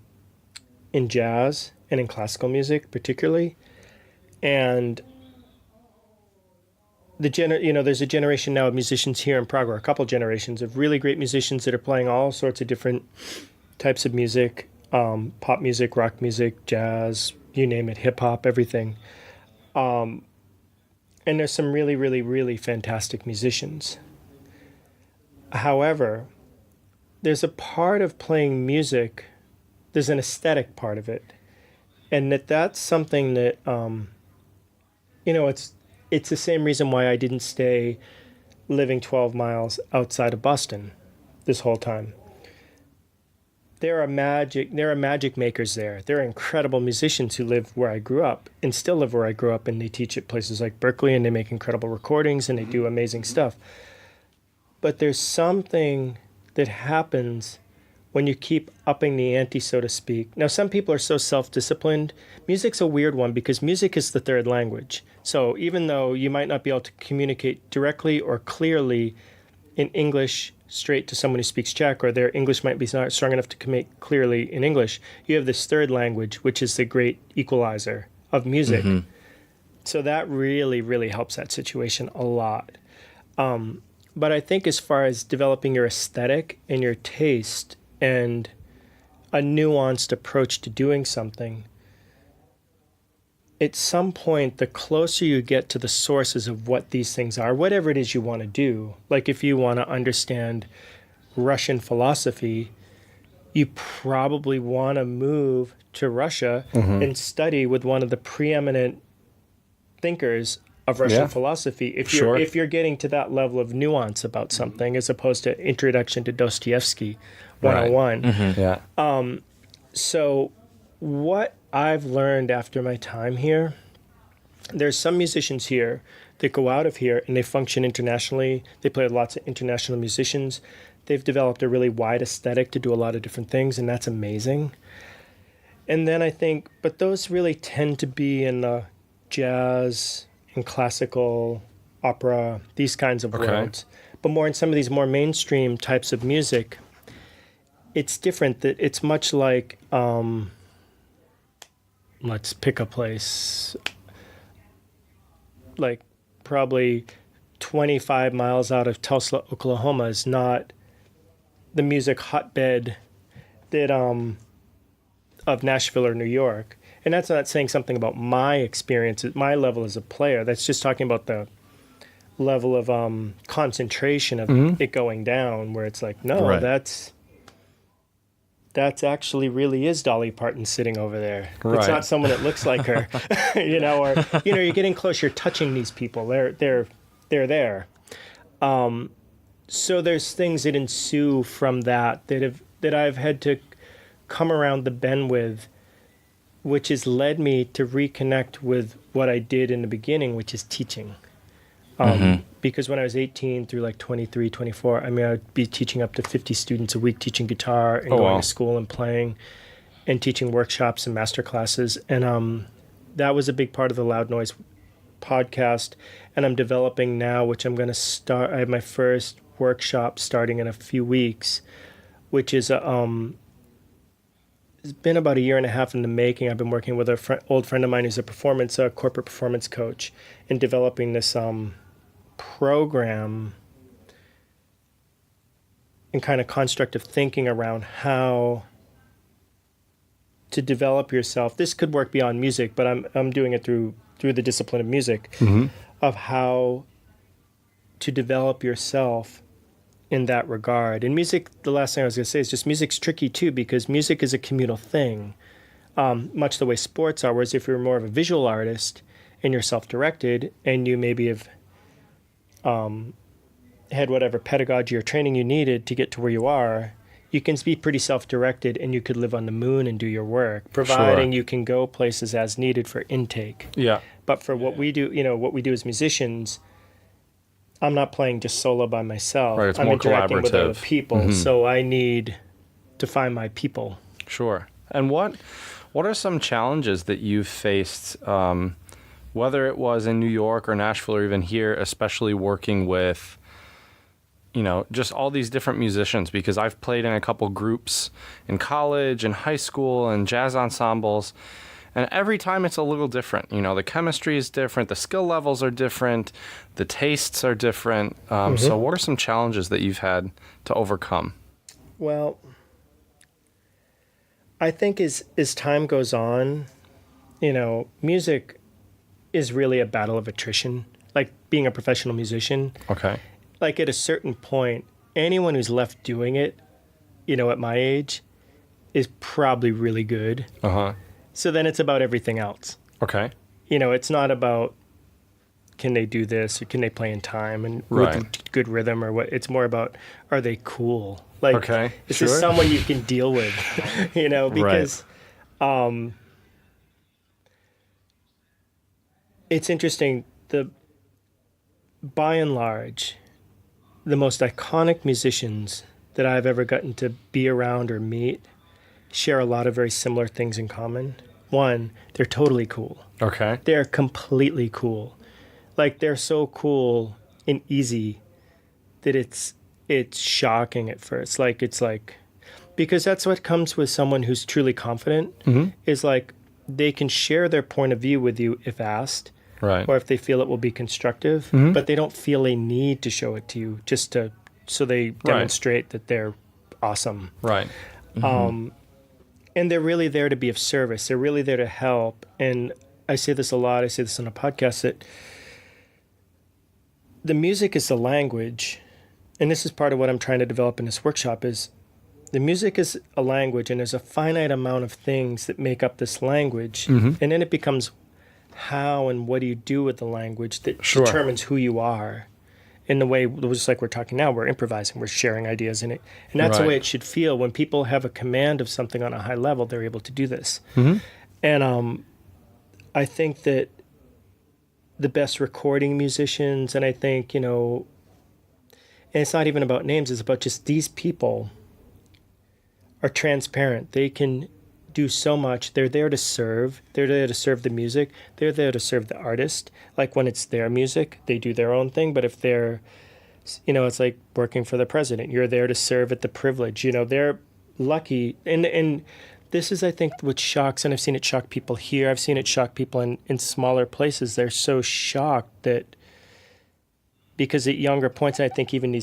jazz and in classical music particularly. And there's a generation now of musicians here in Prague, or a couple generations of really great musicians that are playing all sorts of different types of music, pop music, rock music, jazz, you name it, hip hop, everything. And there's some really, really, really fantastic musicians. However, there's a part of playing music, there's an aesthetic part of it. And that's something that, it's the same reason why I didn't stay living 12 miles outside of Boston this whole time. There are magic makers there. There are incredible musicians who live where I grew up and still live where I grew up, and they teach at places like Berkeley, and they make incredible recordings, and they do amazing stuff. But there's something that happens when you keep upping the ante, so to speak. Now, some people are so self-disciplined. Music's a weird one because music is the third language. So even though you might not be able to communicate directly or clearly in English straight to someone who speaks Czech, or their English might be not strong enough to communicate clearly in English, you have this third language, which is the great equalizer of music. Mm-hmm. So that really, really helps that situation a lot. But I think as far as developing your aesthetic and your taste and a nuanced approach to doing something, at some point, the closer you get to the sources of what these things are, whatever it is you want to do, like if you want to understand Russian philosophy, you probably want to move to Russia and study with one of the preeminent thinkers of Russian philosophy. If you're getting to that level of nuance about something, as opposed to Introduction to Dostoevsky 101. Right. Mm-hmm. Yeah. So what I've learned after my time here, there's some musicians here that go out of here and they function internationally. They play with lots of international musicians. They've developed a really wide aesthetic to do a lot of different things, and that's amazing. And then I think, but those really tend to be in the jazz and classical, opera, these kinds of worlds. But more in some of these more mainstream types of music, it's different. That it's much like, let's pick a place, like probably 25 miles out of Tulsa, Oklahoma is not the music hotbed that of Nashville or New York. And that's not saying something about my experience, my level as a player. That's just talking about the level of concentration of it going down, where it's like, no, Right. that's actually really is Dolly Parton sitting over there. Right. It's not someone that looks like her, or you're getting close, you're touching these people. They're there. So there's things that ensue from that I've had to come around the bend with, which has led me to reconnect with what I did in the beginning, which is teaching. Because when I was 18 through like 23, 24, I mean, I'd be teaching up to 50 students a week, teaching guitar and going to school and playing and teaching workshops and master classes. And that was a big part of the Loud Noise podcast. And I'm developing now, which I'm going to start. I have my first workshop starting in a few weeks, which is it's been about a year and a half in the making. I've been working with an old friend of mine who's a corporate performance coach, and developing this program and kind of construct of thinking around how to develop yourself. This could work beyond music, but I'm doing it through the discipline of music, of how to develop yourself in that regard. And music, the last thing I was going to say is just music's tricky too, because music is a communal thing, much the way sports are, whereas if you're more of a visual artist and you're self-directed and you maybe have had whatever pedagogy or training you needed to get to where you are, you can be pretty self-directed and you could live on the moon and do your work, providing you can go places as needed for intake. Yeah. But for what we do, what we do as musicians, I'm not playing just solo by myself. Right, it's I'm more interacting with other collaborative. people, so I need to find my people. Sure. And what are some challenges that you've faced, whether it was in New York or Nashville or even here, especially working with, just all these different musicians? Because I've played in a couple groups in college and high school and jazz ensembles, and every time it's a little different. The chemistry is different, the skill levels are different, the tastes are different. So what are some challenges that you've had to overcome? Well, I think as time goes on, music is really a battle of attrition, like being a professional musician. Okay. Like at a certain point, anyone who's left doing it, at my age, is probably really good. Uh-huh. So then it's about everything else. Okay. It's not about can they do this or can they play in time and with good rhythm or what. It's more about, are they cool? Like, Okay, is sure. this someone you can deal with? Because it's interesting. By and large, the most iconic musicians that I've ever gotten to be around or meet share a lot of very similar things in common. One, they're totally cool. Okay. They're completely cool. Like, they're so cool and easy that it's shocking at first. Because that's what comes with someone who's truly confident, is like they can share their point of view with you if asked, Right. or if they feel it will be constructive, but they don't feel a need to show it to you so they demonstrate that they're awesome. Right. And they're really there to be of service. They're really there to help. And I say this a lot. I say this on a podcast, that the music is the language. And this is part of what I'm trying to develop in this workshop, is the music is a language, and there's a finite amount of things that make up this language. And then it becomes how and what do you do with the language that determines who you are. In the way, just like we're talking now, we're improvising, we're sharing ideas in it. And that's the way it should feel. When people have a command of something on a high level, they're able to do this. And I think that the best recording musicians, and I think, and it's not even about names, it's about just these people are transparent. They can do so much. They're there to serve. They're there to serve the music. They're there to serve the artist. Like when it's their music, they do their own thing. But if they're, it's like working for the president. You're there to serve at the privilege. They're lucky. And this is, I think, what shocks, and I've seen it shock people here. I've seen it shock people in smaller places. They're so shocked that, because at younger points, and I think even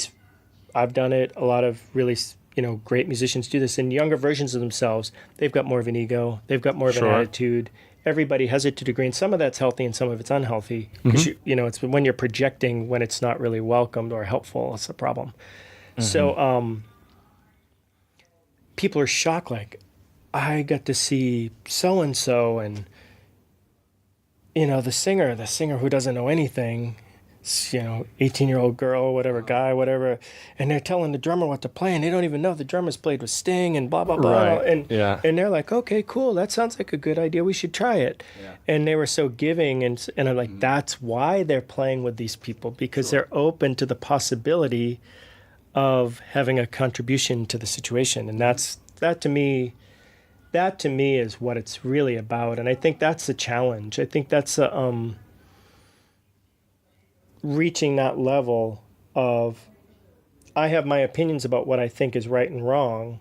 I've done it, a lot of really great musicians do this. And younger versions of themselves, they've got more of an ego. They've got more of an attitude. Everybody has it to a degree, and some of that's healthy and some of it's unhealthy. Because, it's when you're projecting when it's not really welcomed or helpful, it's a problem. So people are shocked, like, I got to see so-and-so and, the singer who doesn't know anything, 18-year-old girl, whatever, guy, whatever, and they're telling the drummer what to play, and they don't even know the drummer's played with Sting and blah, blah, blah. Right. And they're like, okay, cool, that sounds like a good idea. We should try it. Yeah. And they were so giving, and I'm like, that's why they're playing with these people, because they're open to the possibility of having a contribution to the situation. And that to me is what it's really about. And I think that's the challenge. I think that's reaching that level of, I have my opinions about what I think is right and wrong,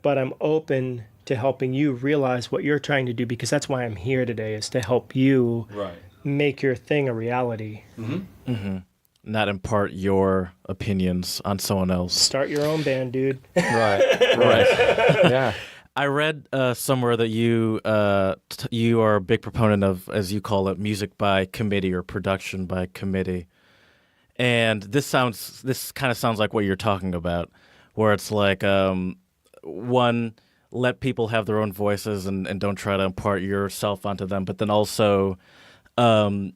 but I'm open to helping you realize what you're trying to do, because that's why I'm here today, is to help you make your thing a reality. Not impart your opinions on someone else. Start your own band, dude. Right. Yeah. I read somewhere that you are a big proponent of, as you call it, music by committee or production by committee, and this kind of sounds like what you're talking about, where it's like one, let people have their own voices and don't try to impart yourself onto them, but then also the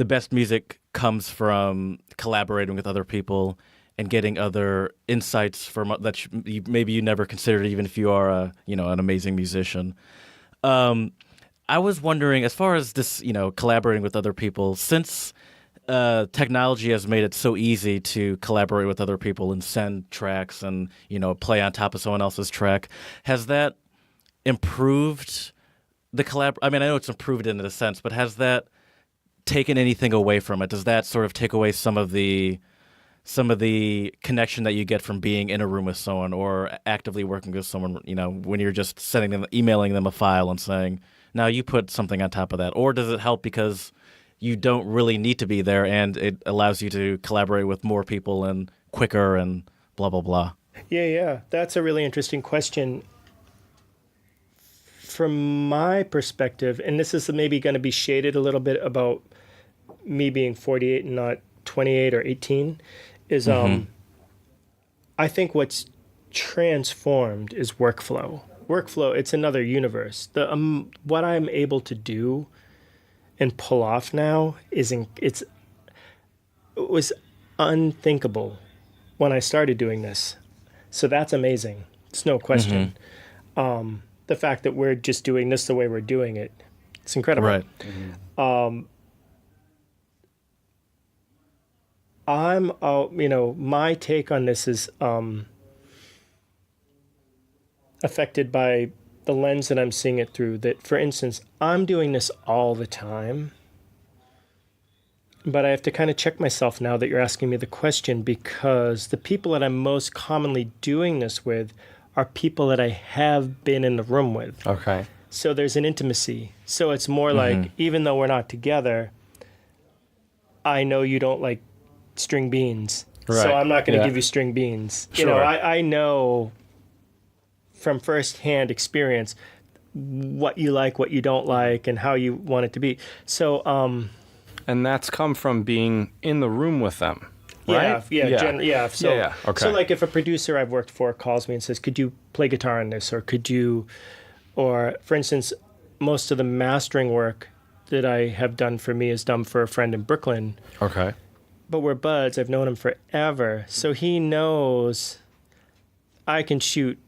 best music comes from collaborating with other people and getting other insights from that maybe you never considered, even if you are an amazing musician. I was wondering, as far as this, collaborating with other people, since technology has made it so easy to collaborate with other people and send tracks and play on top of someone else's track, has that improved the I mean, I know it's improved in a sense, but has that taken anything away from it? Does that sort of take away some of the connection that you get from being in a room with someone or actively working with someone, when you're just emailing them a file and saying, now you put something on top of that? Or does it help because you don't really need to be there and it allows you to collaborate with more people and quicker and blah, blah, blah? Yeah. That's a really interesting question. From my perspective, and this is maybe going to be shaded a little bit about me being 48 and not 28 or 18, is I think what's transformed is workflow. Workflow, it's another universe. What I'm able to do and pull off now it was unthinkable when I started doing this. So that's amazing. It's no question. The fact that we're just doing this the way we're doing it, it's incredible. Right. My take on this is affected by the lens that I'm seeing it through. That, for instance, I'm doing this all the time, but I have to kind of check myself now that you're asking me the question, because the people that I'm most commonly doing this with are people that I have been in the room with. Okay. So there's an intimacy. So it's more like, even though we're not together, I know you don't like string beans. Right. So I'm not going to give you string beans. Sure. I know from firsthand experience what you like, what you don't like, and how you want it to be. So, and that's come from being in the room with them. Right? Okay. So like if a producer I've worked for calls me and says, could you play guitar on this? Or for instance, most of the mastering work that I have done for me is done for a friend in Brooklyn. Okay. But we're buds. I've known him forever. So he knows I can shoot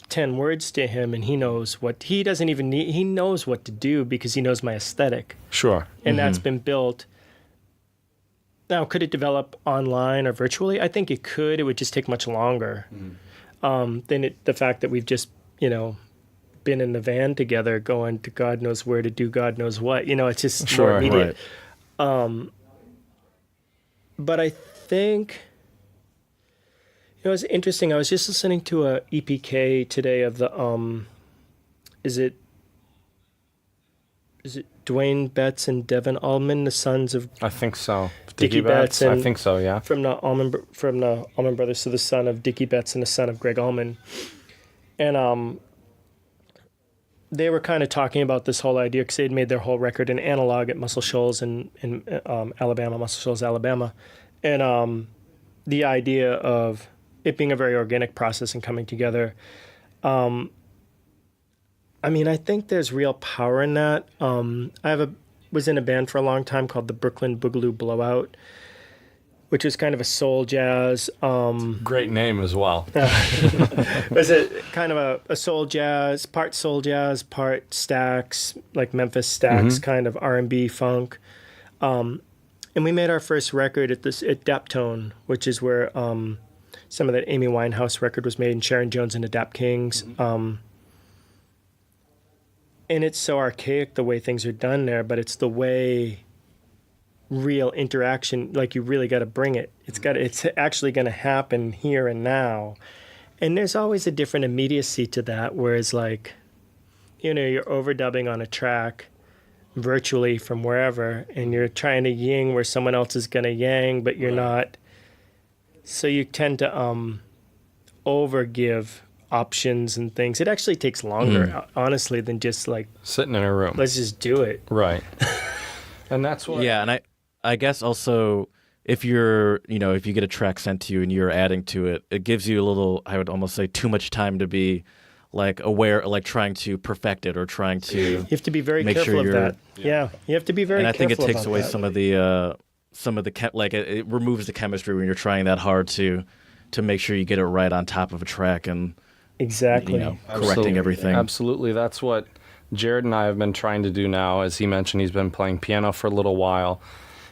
10 words to him and he knows what, he doesn't even need, he knows what to do because he knows my aesthetic. Sure. And that's been built. Now, could it develop online or virtually? I think it could. It would just take much longer than the fact that we've just, been in the van together going to God knows where to do God knows what. It's just more immediate. Right. But I think, it's interesting. I was just listening to a EPK today of the, is it Dwayne Betts and Devin Allman, the sons of... I think so. Dickie Betts, and I think so, yeah. from the Allman Brothers, so the son of Dickie Betts and the son of Greg Allman, and they were kind of talking about this whole idea because they'd made their whole record in analog at Muscle Shoals in Alabama, Muscle Shoals, Alabama, and the idea of it being a very organic process and coming together. I mean, I think there's real power in that. Was in a band for a long time called the Brooklyn Boogaloo Blowout, which is kind of a soul jazz. Great name as well. Was it kind of a soul jazz, part Stax, like Memphis Stax, kind of R&B funk. And we made our first record at Daptone, which is where some of that Amy Winehouse record was made, and Sharon Jones and the Dap Kings. And it's so archaic the way things are done there, but it's the way real interaction, like you really got to bring it. It's actually going to happen here and now. And there's always a different immediacy to that, whereas like, you're overdubbing on a track virtually from wherever, and you're trying to ying where someone else is going to yang, but you're not. So you tend to overgive options and things. It actually takes longer, honestly, than just like sitting in a room. Let's just do it. Right. And that's what. Yeah, and I guess also if you get a track sent to you and you're adding to it, it gives you a little, I would almost say, too much time to be like aware, like trying to perfect it or trying to. You have to be very make careful sure of you're, that. Yeah, you have to be very. And I careful think it takes away that. some of the like it removes the chemistry when you're trying that hard to make sure you get it right on top of a track and. Exactly. Correcting everything. Absolutely. That's what Jared and I have been trying to do now. As he mentioned, he's been playing piano for a little while.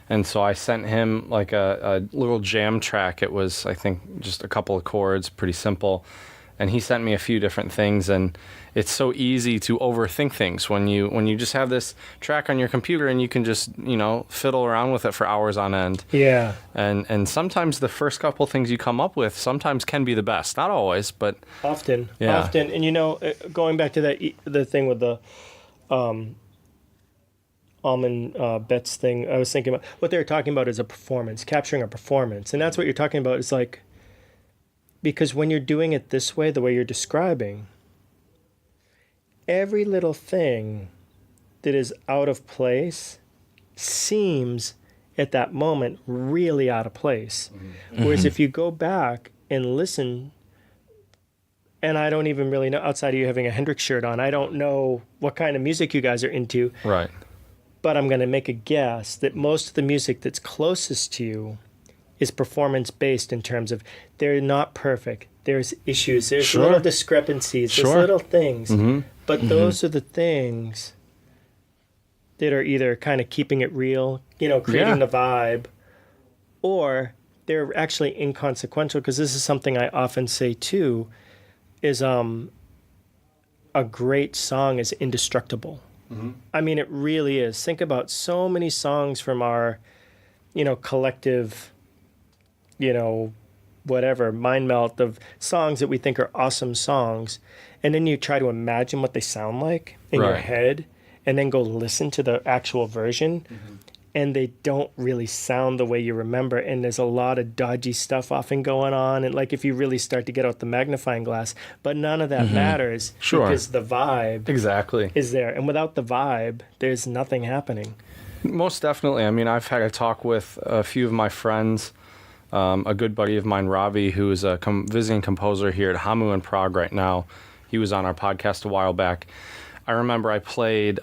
And so I sent him like a little jam track. It was, I think, just a couple of chords, pretty simple. And he sent me a few different things. And it's so easy to overthink things when you just have this track on your computer and you can just, fiddle around with it for hours on end. Yeah. And sometimes the first couple things you come up with sometimes can be the best. Not always, but often. Yeah. Often. And going back to the thing with the Almond Betts thing, I was thinking about what they were talking about is a performance, capturing a performance. And that's what you're talking about. It's like, because when you're doing it this way, the way you're describing, every little thing that is out of place seems at that moment really out of place. Mm-hmm. Whereas if you go back and listen, and I don't even really know, outside of you having a Hendrix shirt on, I don't know what kind of music you guys are into. Right. But I'm going to make a guess that most of the music that's closest to you is performance-based in terms of they're not perfect. There's issues. There's little discrepancies. There's little things. Mm-hmm. But those are the things that are either kind of keeping it real, creating the vibe, or they're actually inconsequential, because this is something I often say too, is a great song is indestructible. Mm-hmm. I mean, it really is. Think about so many songs from our, collective, whatever, mind melt of songs that we think are awesome songs. And then you try to imagine what they sound like in your head and then go listen to the actual version. Mm-hmm. And they don't really sound the way you remember. And there's a lot of dodgy stuff often going on. And like if you really start to get out the magnifying glass, but none of that matters because the vibe is there. And without the vibe, there's nothing happening. Most definitely. I mean, I've had a talk with a few of my friends. A good buddy of mine, Ravi, who is a visiting composer here at Hamu in Prague right now. He was on our podcast a while back. I remember I played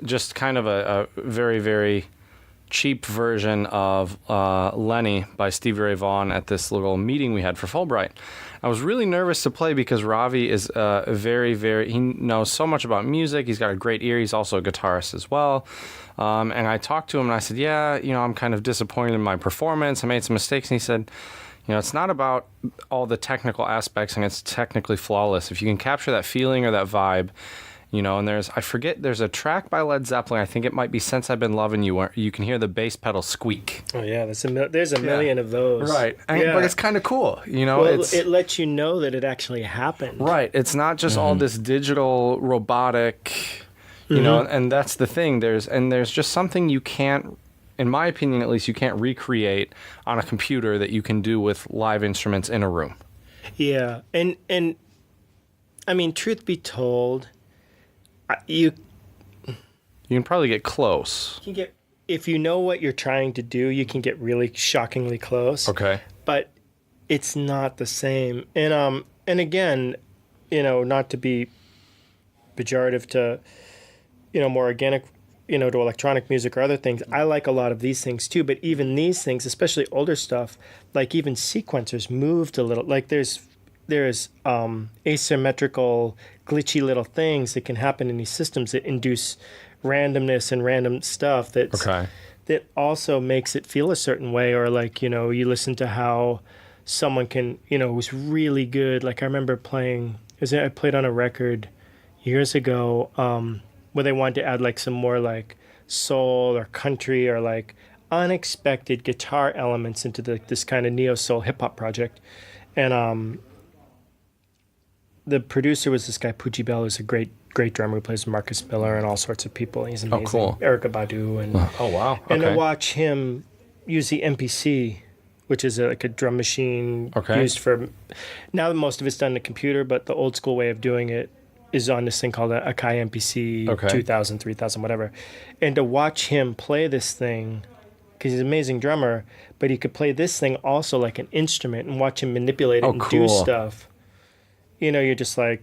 just kind of a very, very cheap version of Lenny by Stevie Ray Vaughan at this little meeting we had for Fulbright. I was really nervous to play because Ravi is he knows so much about music. He's got a great ear. He's also a guitarist as well. And I talked to him and I said, I'm kind of disappointed in my performance. I made some mistakes. And he said, it's not about all the technical aspects and it's technically flawless. If you can capture that feeling or that vibe, and there's a track by Led Zeppelin, I think it might be Since I've Been Loving You, where you can hear the bass pedal squeak. Oh yeah, there's a million of those. Right, but it's kind of cool, it lets you know that it actually happened. Right, it's not just all this digital robotic, and that's the thing. There's just something you can't in my opinion at least, you can't recreate on a computer that you can do with live instruments in a room. Yeah, and I mean, truth be told, you You can probably get close. can get, if you know what you're trying to do, you can get really shockingly close. Okay. But it's not the same. And again, not to be pejorative to, more organic, to electronic music or other things. I like a lot of these things too, but even these things, especially older stuff, like even sequencers moved a little. Like there's asymmetrical, glitchy little things that can happen in these systems that induce randomness and random stuff that also makes it feel a certain way. Or like, you listen to how someone can, who's really good. Like I remember I played on a record years ago, where they wanted to add like some more like soul or country or like unexpected guitar elements into this kind of neo soul hip hop project. And the producer was this guy Poochie Bell, who's a great drummer who plays with Marcus Miller and all sorts of people. He's amazing. Oh, cool. Erykah Badu and Oh, wow. and Okay. to watch him use the MPC, which is like a drum machine used for, now most of it's done on the computer, but the old school way of doing it is on this thing called a Akai MPC 2000, 3000, whatever. And to watch him play this thing, because he's an amazing drummer, but he could play this thing also like an instrument and watch him manipulate it and do stuff. You're just like,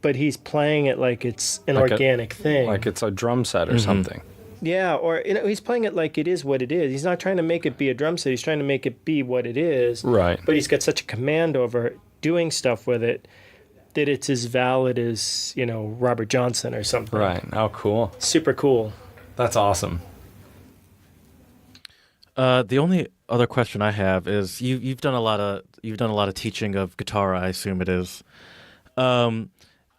but he's playing it like it's an organic thing. Like it's a drum set or something. Yeah, or he's playing it like it is what it is. He's not trying to make it be a drum set. He's trying to make it be what it is. Right. But he's got such a command over doing stuff with it that it's as valid as, Robert Johnson or something. Right. Oh, cool. Super cool. That's awesome. The only other question I have is you've done a lot of teaching of guitar, I assume it is. I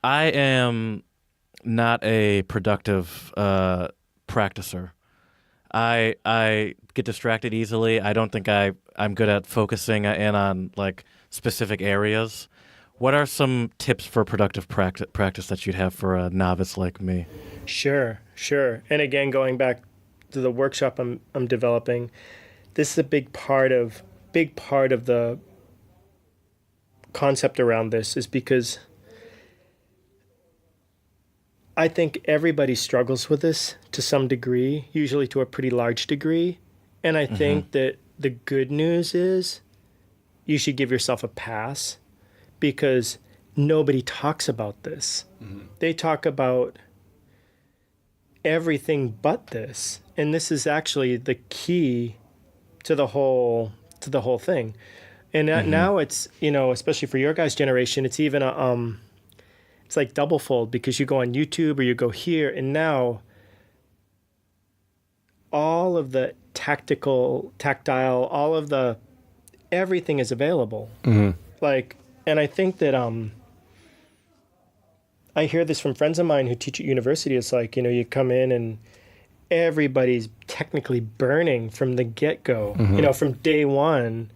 am not a productive practicer. I get distracted easily. I don't think I'm good at focusing in on like specific areas. What are some tips for productive practice that you'd have for a novice like me? Sure. And again, going back to the workshop I'm developing, this is a big part of the concept around this, is because I think everybody struggles with this to some degree, usually to a pretty large degree. And I think that the good news is you should give yourself a pass, because nobody talks about this. They talk about everything but this. And this is actually the key to the whole thing. And now it's, especially for your guys' generation, it's even it's like double fold, because you go on YouTube or you go here, and now all of the tactile, all of the, everything is available. Like, and I think that I hear this from friends of mine who teach at university. It's like, you come in and everybody's technically burning from the get-go, from day one.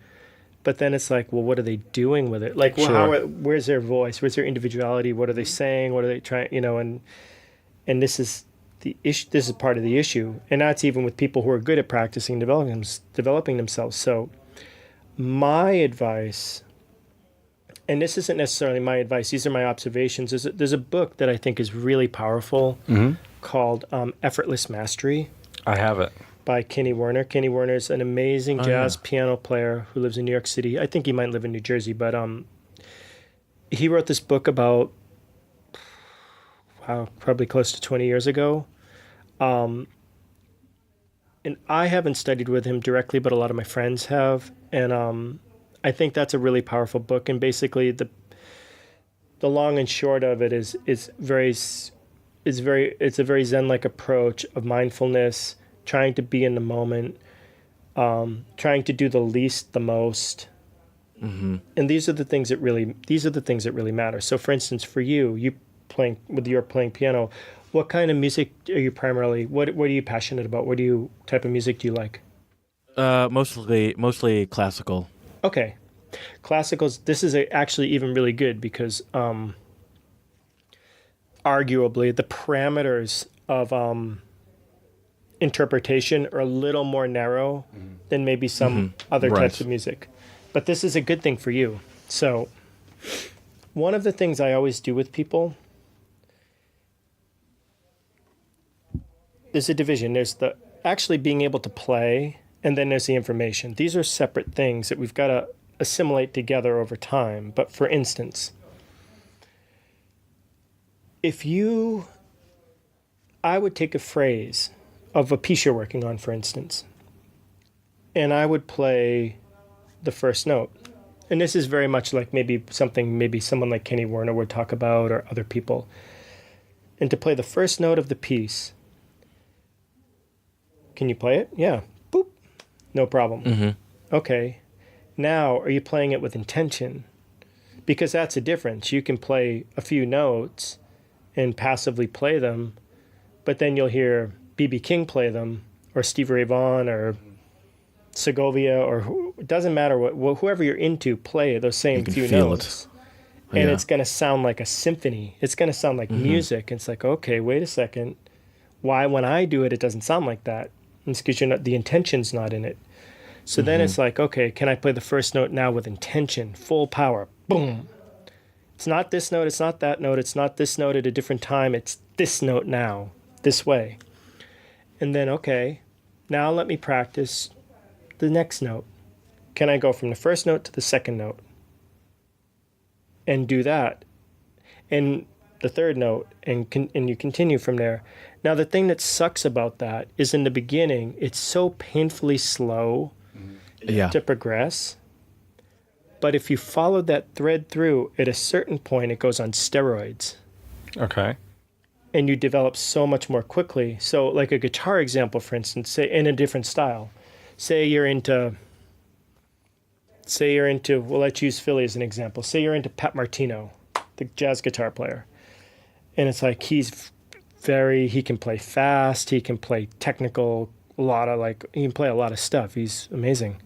But then it's like, well, what are they doing with it? Like, well, where's their voice? Where's their individuality? What are they saying? What are they trying? And this is the issue. This is part of the issue, and that's even with people who are good at practicing, developing themselves. So, my advice, and this isn't necessarily my advice; these are my observations. There's a book that I think is really powerful called "Effortless Mastery." I have it. By Kenny Werner. Kenny Werner is an amazing jazz piano player who lives in New York City. I think he might live in New Jersey, but he wrote this book about, probably close to 20 years ago. And I haven't studied with him directly, but a lot of my friends have. And I think that's a really powerful book. And basically the long and short of it is it's a very Zen-like approach of mindfulness, trying to be in the moment, trying to do the least, the most. And these are the things that really matter. So for instance, for you playing piano, what kind of music are you primarily, what are you passionate about? Type of music do you like? Mostly classical. Okay. Classicals, this is actually even really good, because arguably the parameters of interpretation or a little more narrow than maybe some other Right. types of music. But this is a good thing for you. So one of the things I always do with people, there's a division. There's the actually being able to play, and then there's the information. These are separate things that we've got to assimilate together over time. But for instance, I would take a phrase of a piece you're working on, for instance, and I would play the first note. And this is very much like maybe someone like Kenny Werner would talk about, or other people. And to play the first note of the piece, can you play it? Yeah. Boop. No problem. Okay. Now, are you playing it with intention? Because that's a difference. You can play a few notes and passively play them, but then you'll hear B.B. King play them, or Stevie Ray Vaughan, or Segovia, or it doesn't matter whoever you're into, play those same few notes. And it's going to sound like a symphony. It's going to sound like music. It's like, okay, wait a second. Why, when I do it, it doesn't sound like that? It's because the intention's not in it. So then it's like, okay, can I play the first note now with intention, full power? Boom. It's not this note, it's not that note, it's not this note at a different time, it's this note now, this way. And then, okay, now let me practice the next note. Can I go from the first note to the second note? And do that. And the third note, and you continue from there. Now, the thing that sucks about that is in the beginning, it's so painfully slow to progress. But if you follow that thread through, at a certain point, it goes on steroids. Okay. And you develop so much more quickly. So like a guitar example, for instance, say in a different style. Say you're into, well, let's use Philly as an example. Say you're into Pat Martino, the jazz guitar player. And it's like he can play fast, he can play technical, he can play a lot of stuff. He's amazing.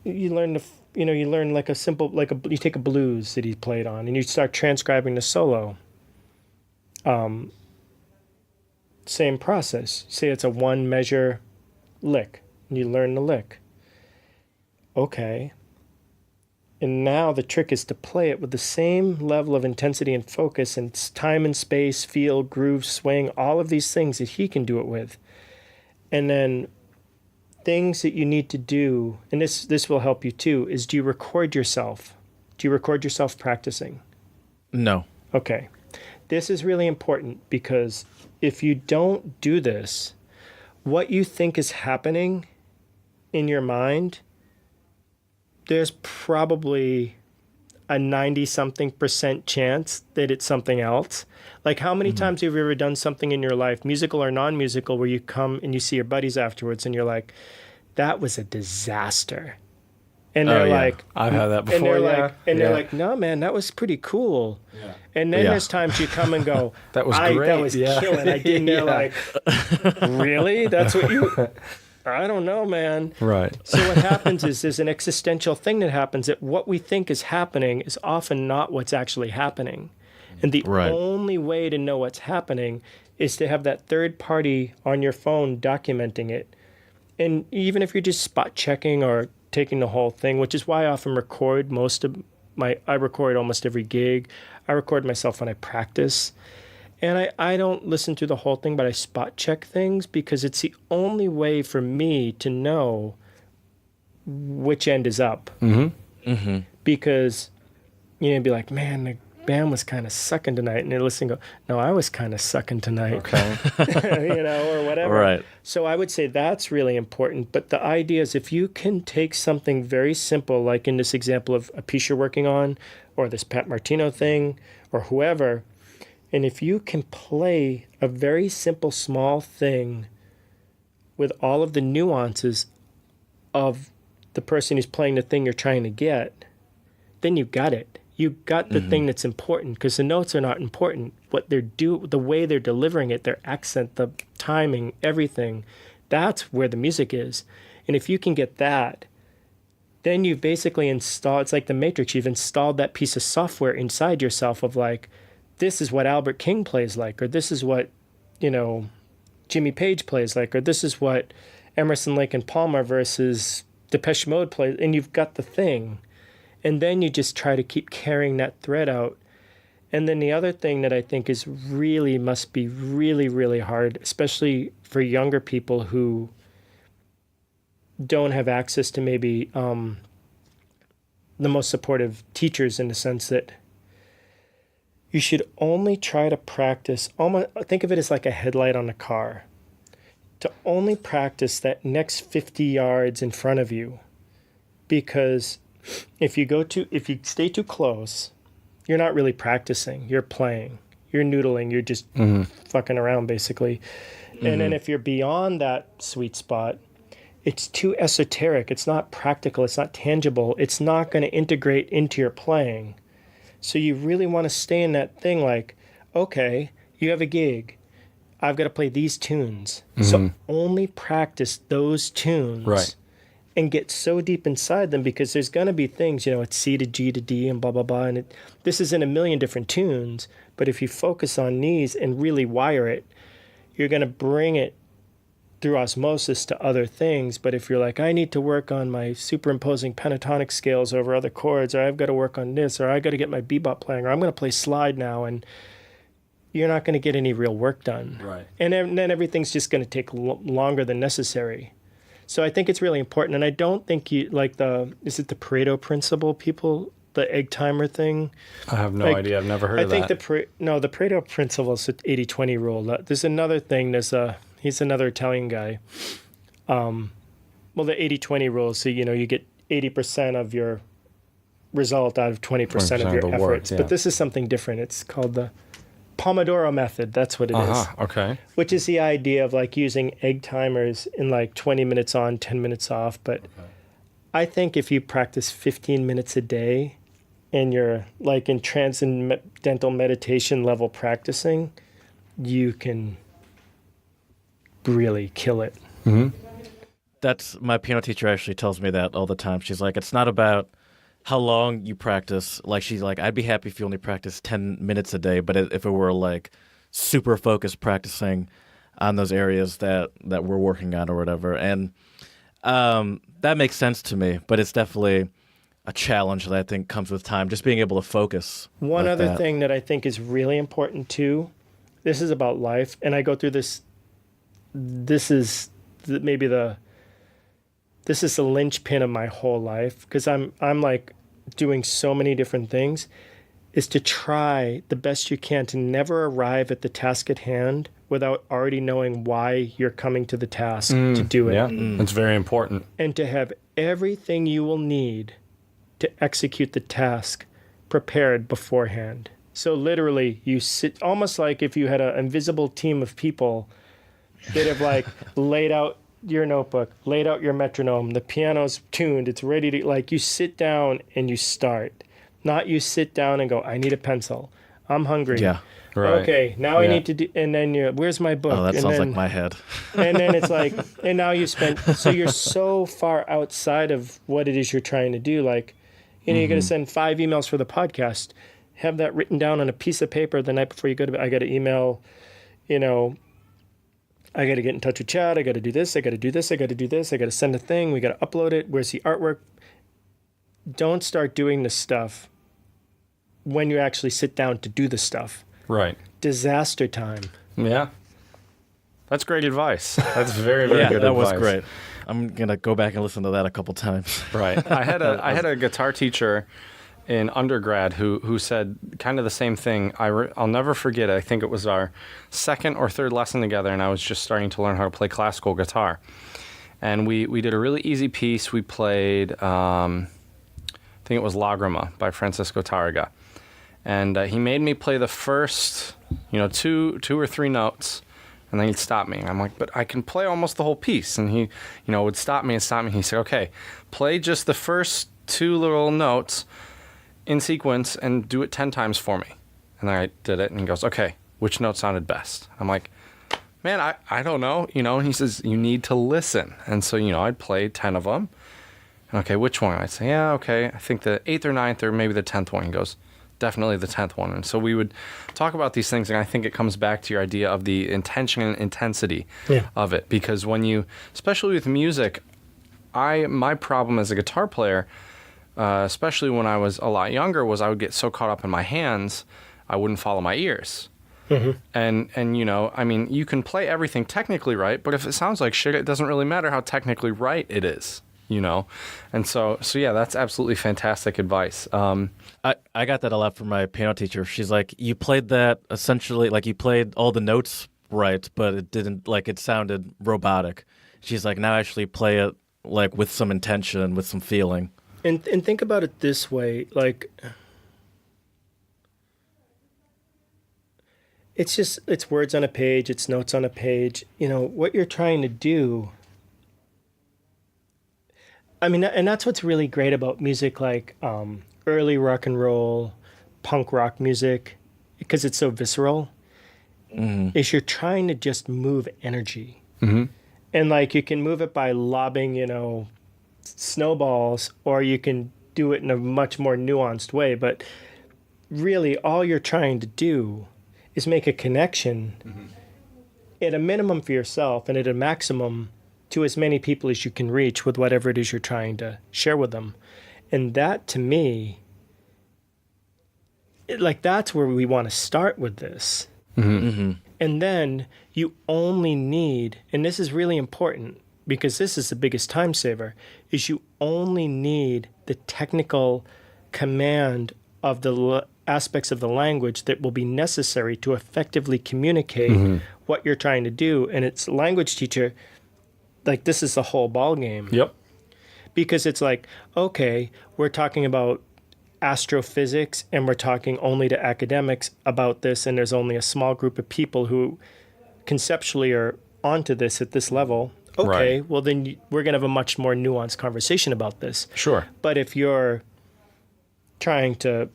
You learn like you take a blues that he played on and you start transcribing the solo. Same process. Say it's a one measure lick and you learn the lick. Okay. And now the trick is to play it with the same level of intensity and focus and time and space, feel, groove, swing, all of these things that he can do it with. And then things that you need to do, and this will help you too, is do you record yourself? Do you record yourself practicing? No. Okay. This is really important because if you don't do this, what you think is happening in your mind, there's probably a 90-something% chance that it's something else. Like how many times have you ever done something in your life, musical or non-musical, where you come and you see your buddies afterwards and you're like, that was a disaster. And they're like, I've had that before. And they're like, no, man, that was pretty cool. Yeah. And then there's times you come and go, that was great. That was killing. I didn't know, like, really? That's what you... I don't know, man. Right. So what happens is there's an existential thing that happens, that what we think is happening is often not what's actually happening. And the only way to know what's happening is to have that third party on your phone documenting it. And even if you're just spot checking or taking the whole thing, which is why I often record I record almost every gig. I record myself when I practice. And I don't listen to the whole thing, but I spot check things because it's the only way for me to know which end is up. Because you'd be like, man, the band was kind of sucking tonight. And they listen and go, no, I was kind of sucking tonight. Okay. Or whatever. Right. So I would say that's really important. But the idea is if you can take something very simple, like in this example of a piece you're working on, or this Pat Martino thing, or whoever, and if you can play a very simple, small thing with all of the nuances of the person who's playing the thing you're trying to get, then you've got it. You've got the thing that's important, because the notes are not important. What the way they're delivering it, their accent, the timing, everything, that's where the music is. And if you can get that, then you've basically installed, it's like the Matrix, you've installed that piece of software inside yourself of like, this is what Albert King plays like, or this is what, Jimmy Page plays like, or this is what Emerson, Lake and Palmer versus Depeche Mode plays, and you've got the thing. And then you just try to keep carrying that thread out. And then the other thing that I think is must be really, really hard, especially for younger people who don't have access to maybe the most supportive teachers, in the sense that you should only try to practice, almost think of it as like a headlight on a car, to only practice that next 50 yards in front of you. Because if you stay too close, you're not really practicing, you're playing, you're noodling, you're just fucking around basically. And then if you're beyond that sweet spot, it's too esoteric, it's not practical, it's not tangible, it's not going to integrate into your playing. So you really want to stay in that thing like, okay, you have a gig, I've got to play these tunes. So only practice those tunes. Right. And get so deep inside them, because there's going to be things, it's C to G to D and blah, blah, blah. And this is in a million different tunes. But if you focus on these and really wire it, you're going to bring it through osmosis to other things. But if you're like, I need to work on my superimposing pentatonic scales over other chords, or I've got to work on this, or I got to get my bebop playing, or I'm going to play slide now, and you're not going to get any real work done. Right. And then everything's just going to take longer than necessary. So I think it's really important. And I don't think is it the Pareto principle, people, the egg timer thing? I have no idea. I've never heard of that. I think the Pareto principle is the 80-20 rule. There's another thing. He's another Italian guy. The 80-20 rule. So, you get 80% of your result out of 20% of your efforts. Work, yeah. But this is something different. It's called the Pomodoro Method. That's what it is. Okay. Which is the idea of like using egg timers in like 20 minutes on, 10 minutes off. But I think if you practice 15 minutes a day and you're like in transcendental meditation level practicing, you can really kill it. That's my piano teacher actually tells me that all the time. She's like, it's not about how long you practice. Like, she's like, I'd be happy if you only practice 10 minutes a day, but if it were like super focused practicing on those areas that we're working on or whatever. And that makes sense to me, but it's definitely a challenge that I think comes with time, just being able to focus. One other thing that I think is really important too, this is about life, and I go through this is the linchpin of my whole life, because I'm like doing so many different things, is to try the best you can to never arrive at the task at hand without already knowing why you're coming to the task to do it. Yeah, that's very important. And to have everything you will need to execute the task prepared beforehand. So literally you sit, almost like if you had an invisible team of people that have like laid out your notebook, laid out your metronome, the piano's tuned, it's ready to, like, you sit down and you start. Not you sit down and go, I need a pencil, I'm hungry. Yeah. Right. Okay, now I need to do, and then where's my book? Oh, that and sounds then, like my head. And then it's like, and now you spent, so you're so far outside of what it is you're trying to do. Like, you're going to send 5 emails for the podcast, have that written down on a piece of paper the night before you go to bed. I got to email, I got to get in touch with Chad. I got to do this. I got to do this. I got to do this. I got to send a thing. We got to upload it. Where's the artwork? Don't start doing this stuff when you actually sit down to do the stuff. Right. Disaster time. Yeah. That's great advice. That's very, very good that advice. was great. I'm going to go back and listen to that a couple times. Right. I had a guitar teacher in undergrad who said kind of the same thing. I'll never forget it. I think it was our second or third lesson together, and I was just starting to learn how to play classical guitar. And we did a really easy piece. We played, I think it was Lagrima by Francisco Tarraga. And he made me play the first, 2 or 3 notes, and then he'd stop me. I'm like, but I can play almost the whole piece. And he, would stop me and stop me. He said, okay, play just the first 2 little notes in sequence and do it 10 times for me. And then I did it, and he goes, okay, which note sounded best? I'm like, man, I don't know, and he says, you need to listen. And so, I'd play 10 of them. Okay, which one? I'd say, yeah, okay, I think the 8th or 9th or maybe the 10th one. He goes, definitely the 10th one. And so we would talk about these things, and I think it comes back to your idea of the intention and intensity of it. Because when you, especially with music, my problem as a guitar player, especially when I was a lot younger, was I would get so caught up in my hands, I wouldn't follow my ears. And you know, I mean, you can play everything technically right, but if it sounds like shit, it doesn't really matter how technically right it is, you know? And so yeah, that's absolutely fantastic advice. I got that a lot from my piano teacher. She's like, you played that essentially, like you played all the notes right, but it didn't, like it sounded robotic. She's like, now actually play it like with some intention, with some feeling. And think about it this way, like, it's words on a page, it's notes on a page. You know, what you're trying to do, I mean, and that's what's really great about music like early rock and roll, punk rock music, because it's so visceral, is you're trying to just move energy. And like you can move it by lobbing, you know, snowballs, or you can do it in a much more nuanced way. But really all you're trying to do is make a connection at a minimum for yourself and at a maximum to as many people as you can reach with whatever it is you're trying to share with them. And that, to me, that's where we want to start with this. And then you only need, and this is really important because this is the biggest time saver, is you only need the technical command of the aspects of the language that will be necessary to effectively communicate what you're trying to do. And it's language teacher, like this is the whole ball game. Because it's like, okay, we're talking about astrophysics and we're talking only to academics about this, and there's only a small group of people who conceptually are onto this at this level. Okay, well then we're going to have a much more nuanced conversation about this. Sure. But if you're trying to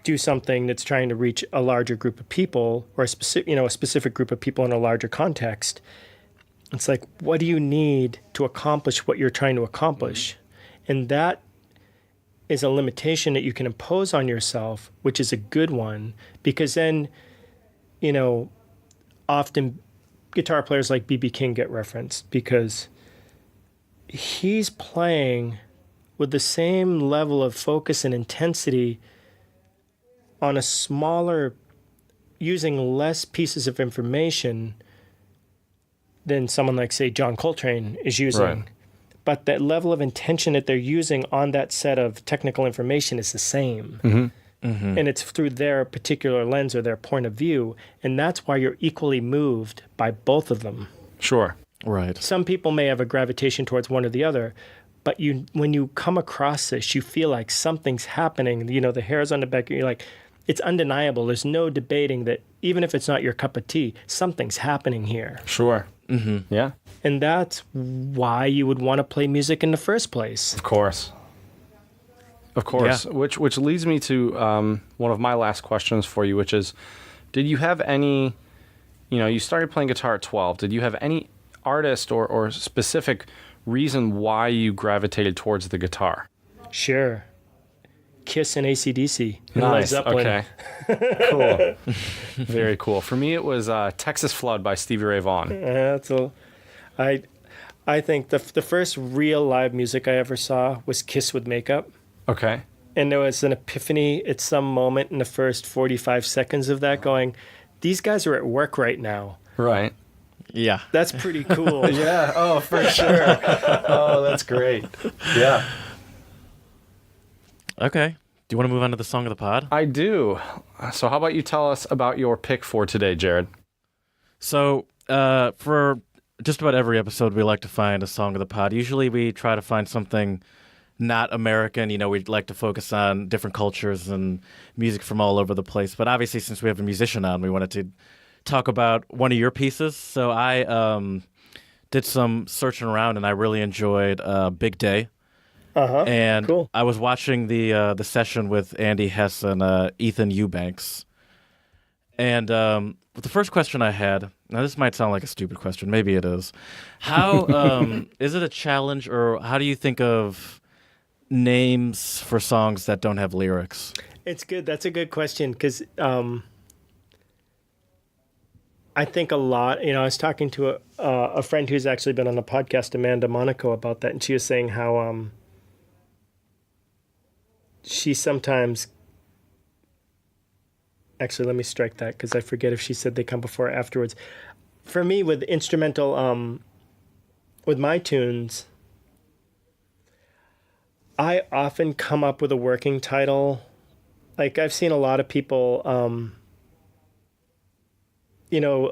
do something that's trying to reach a larger group of people, or a specific group of people in a larger context, it's like, what do you need to accomplish what you're trying to accomplish? And that is a limitation that you can impose on yourself, which is a good one, because then, you know, often guitar players like B.B. King get referenced because he's playing with the same level of focus and intensity on a smaller, using less pieces of information than someone like, say, John Coltrane is using. But that level of intention that they're using on that set of technical information is the same. And it's through their particular lens or their point of view. And that's why you're equally moved by both of them. Sure. Right. Some people may have a gravitation towards one or the other, but when you come across this, you feel like something's happening. You know, the hairs on the back, you're like, it's undeniable. There's no debating that even if it's not your cup of tea, something's happening here. Sure. Yeah. And that's why you would want to play music in the first place. Of course. Yeah. Which leads me to one of my last questions for you, which is, did you have any, you know, you started playing guitar at 12. Did you have any artist or specific reason why you gravitated towards the guitar? Sure. Kiss and AC/DC. And Nice. Led Zeppelin. Okay. Cool. Very cool. For me, it was Texas Flood by Stevie Ray Vaughan. I think the first real live music I ever saw was Kiss with makeup. Okay. And there was an epiphany at some moment in the first 45 seconds of that going, these guys are at work right now. Right. Yeah. That's pretty cool. Yeah. Oh, for sure. Oh, that's great. Yeah. Okay. Do you want to move on to the song of the pod? I do. So how about you tell us about your pick for today, Jared? So for just about every episode, we like to find a song of the pod. Usually we try to find something not American. You know, we'd like to focus on different cultures and music from all over the place. But obviously, since we have a musician on, we wanted to talk about one of your pieces. So I did some searching around, and I really enjoyed Big Day. And cool. I was watching the session with Andy Hess and Ethan Eubanks. And the first question I had, now this might sound like a stupid question, maybe it is. How is it a challenge, or how do you think of names for songs that don't have lyrics? It's good. That's a good question because I think a lot, I was talking to a friend who's actually been on the podcast, Amanda Monaco, about that. And she was saying how she sometimes, actually, let me strike that because I forget if she said they come before or afterwards. For me, with instrumental, with my tunes, I often come up with a working title. Like I've seen a lot of people, a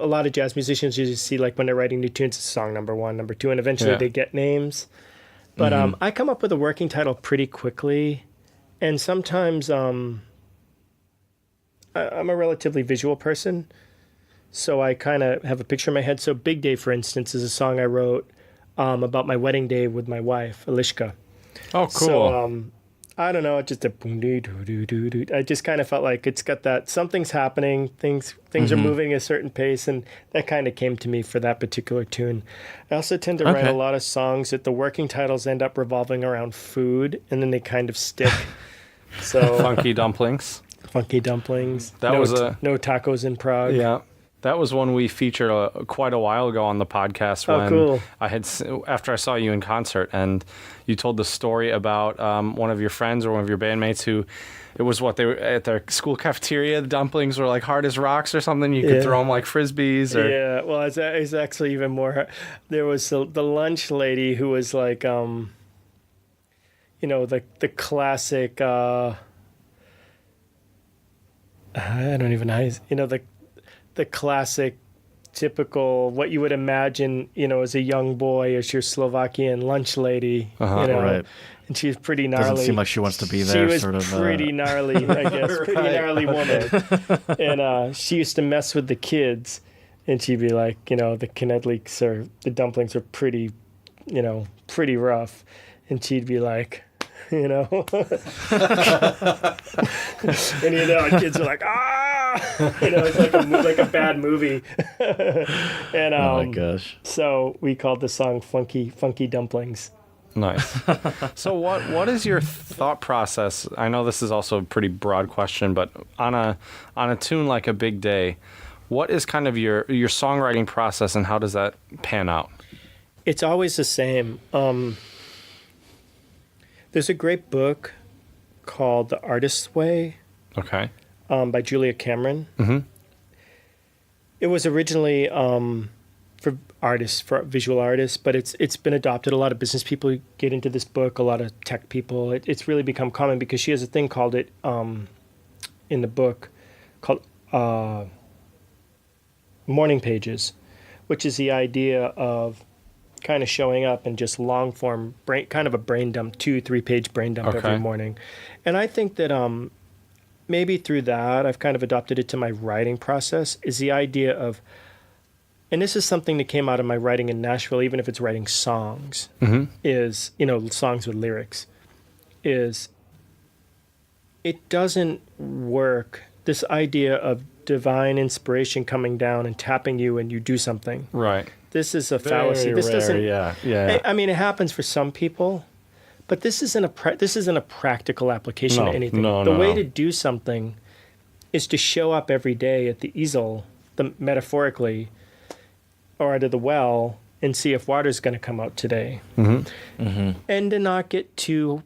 lot of jazz musicians you see like when they're writing new tunes, it's song number 1, number 2, and eventually they get names. But I come up with a working title pretty quickly. And sometimes I'm a relatively visual person. So I kind of have a picture in my head. So Big Day, for instance, is a song I wrote about my wedding day with my wife, Elishka. Oh, cool. So I don't know, just a boom doo doo doo doo doo. I just kind of felt like it's got that something's happening, things are moving at a certain pace, and that kind of came to me for that particular tune. I also tend to write a lot of songs that the working titles end up revolving around food, and then they kind of stick. So Funky Dumplings. Funky Dumplings. That was no tacos in Prague. Yeah. That was one we featured quite a while ago on the podcast when cool. after I saw you in concert, and you told the story about one of your friends or one of your bandmates who, it was they were at their school cafeteria. The dumplings were like hard as rocks or something. You could throw them like frisbees. Or... Yeah, well, it's actually even more. There was the lunch lady who was like, the classic. I don't even know. The classic, typical, what you would imagine, as a young boy as your Slovakian lunch lady, Right. And she's pretty gnarly. Doesn't seem like she wants to be there. She was pretty gnarly, I guess. Pretty gnarly woman. And she used to mess with the kids, and she'd be like, the knedliks or the dumplings are pretty, pretty rough. And she'd be like, and kids are like, it's like a bad movie. And oh my gosh! So we called the song "Funky Dumplings." Nice. So what is your thought process? I know this is also a pretty broad question, but on a tune like A Big Day, what is kind of your songwriting process, and how does that pan out? It's always the same. There's a great book called The Artist's Way. Okay. By Julia Cameron. Mm-hmm. It was originally for visual artists, but it's been adopted. A lot of business people get into this book, a lot of tech people. It's really become common because she has a thing called it in the book called morning pages, which is the idea of kind of showing up and just long form kind of a brain dump, 2-3 page brain dump every morning. And I think that maybe through that I've kind of adopted it to my writing process, is the idea of, and this is something that came out of my writing in Nashville, even if it's writing songs, is, songs with lyrics, is it doesn't work. This idea of divine inspiration coming down and tapping you and you do something. Right. This is a fallacy. Very This rare, doesn't. Yeah. I mean, it happens for some people, but this isn't a practical application to anything. The way to do something is to show up every day at the easel, metaphorically, or out of the well, and see if water's going to come out today, and to not get too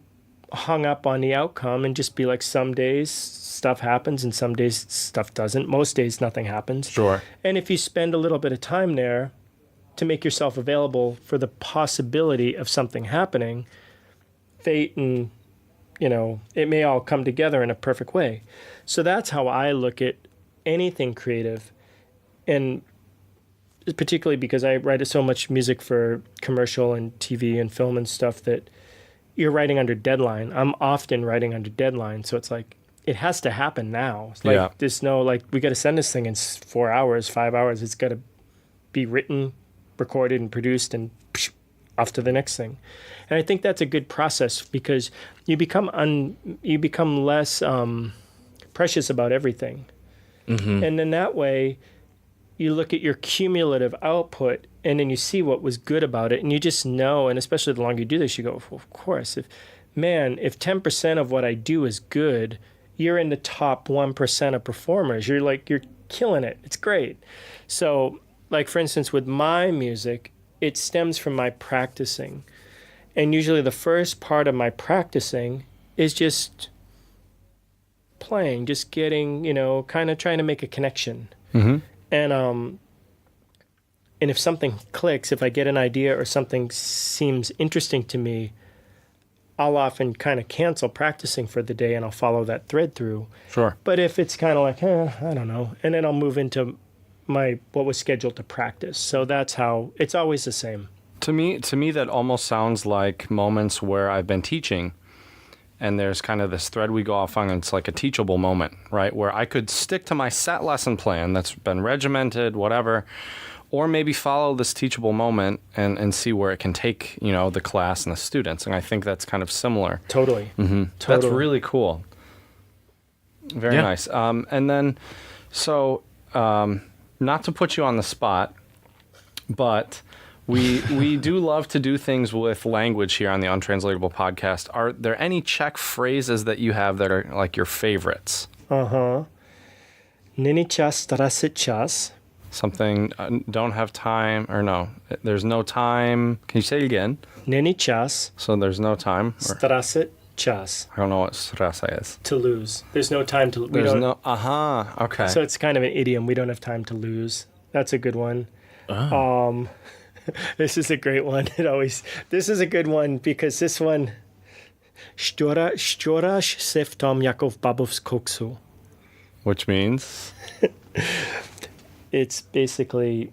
hung up on the outcome and just be like, some days stuff happens and some days stuff doesn't. Most days nothing happens. Sure. And if you spend a little bit of time there to make yourself available for the possibility of something happening, fate and, it may all come together in a perfect way. So that's how I look at anything creative. And particularly because I write so much music for commercial and TV and film and stuff that you're writing under deadline. I'm often writing under deadline. So it's like, it has to happen now. It's like, there's no, we got to send this thing in 4 hours, 5 hours. It's got to be written, recorded, and produced, and off to the next thing. And I think that's a good process because you become less precious about everything. And in that way, you look at your cumulative output and then you see what was good about it, and you just know, and especially the longer you do this, you go, well, of course, if 10% of what I do is good you're in the top 1% of performers. You're killing it. It's great. So, like, for instance, with my music, it stems from my practicing. And usually the first part of my practicing is just playing, just getting, kind of trying to make a connection. Mm-hmm. And if something clicks, if I get an idea or something seems interesting to me, I'll often kind of cancel practicing for the day and I'll follow that thread through. Sure. But if it's kind of like, I don't know, and then I'll move into what was scheduled to practice. So that's how it's always the same. To me, that almost sounds like moments where I've been teaching, and there's kind of this thread we go off on, and it's like a teachable moment, right? Where I could stick to my set lesson plan that's been regimented, whatever, or maybe follow this teachable moment and see where it can take, the class and the students. And I think that's kind of similar. Totally. Mm-hmm. Totally. That's really cool. Very nice. And then, so not to put you on the spot, but we do love to do things with language here on the Untranslatable podcast. Are there any Czech phrases that you have that are like your favorites? Není čas ztratit čas. Something, don't have time, or no, there's no time. Can you say it again? Není čas So there's no time. Or, ztratit čas. I don't know what strasa is. To lose. There's no time to. There's no. Okay. So it's kind of an idiom. We don't have time to lose. That's a good one. Oh. This is a great one. This is a good one because this one. Šťoraš se v tom jako v babovs koksu. Which means? It's basically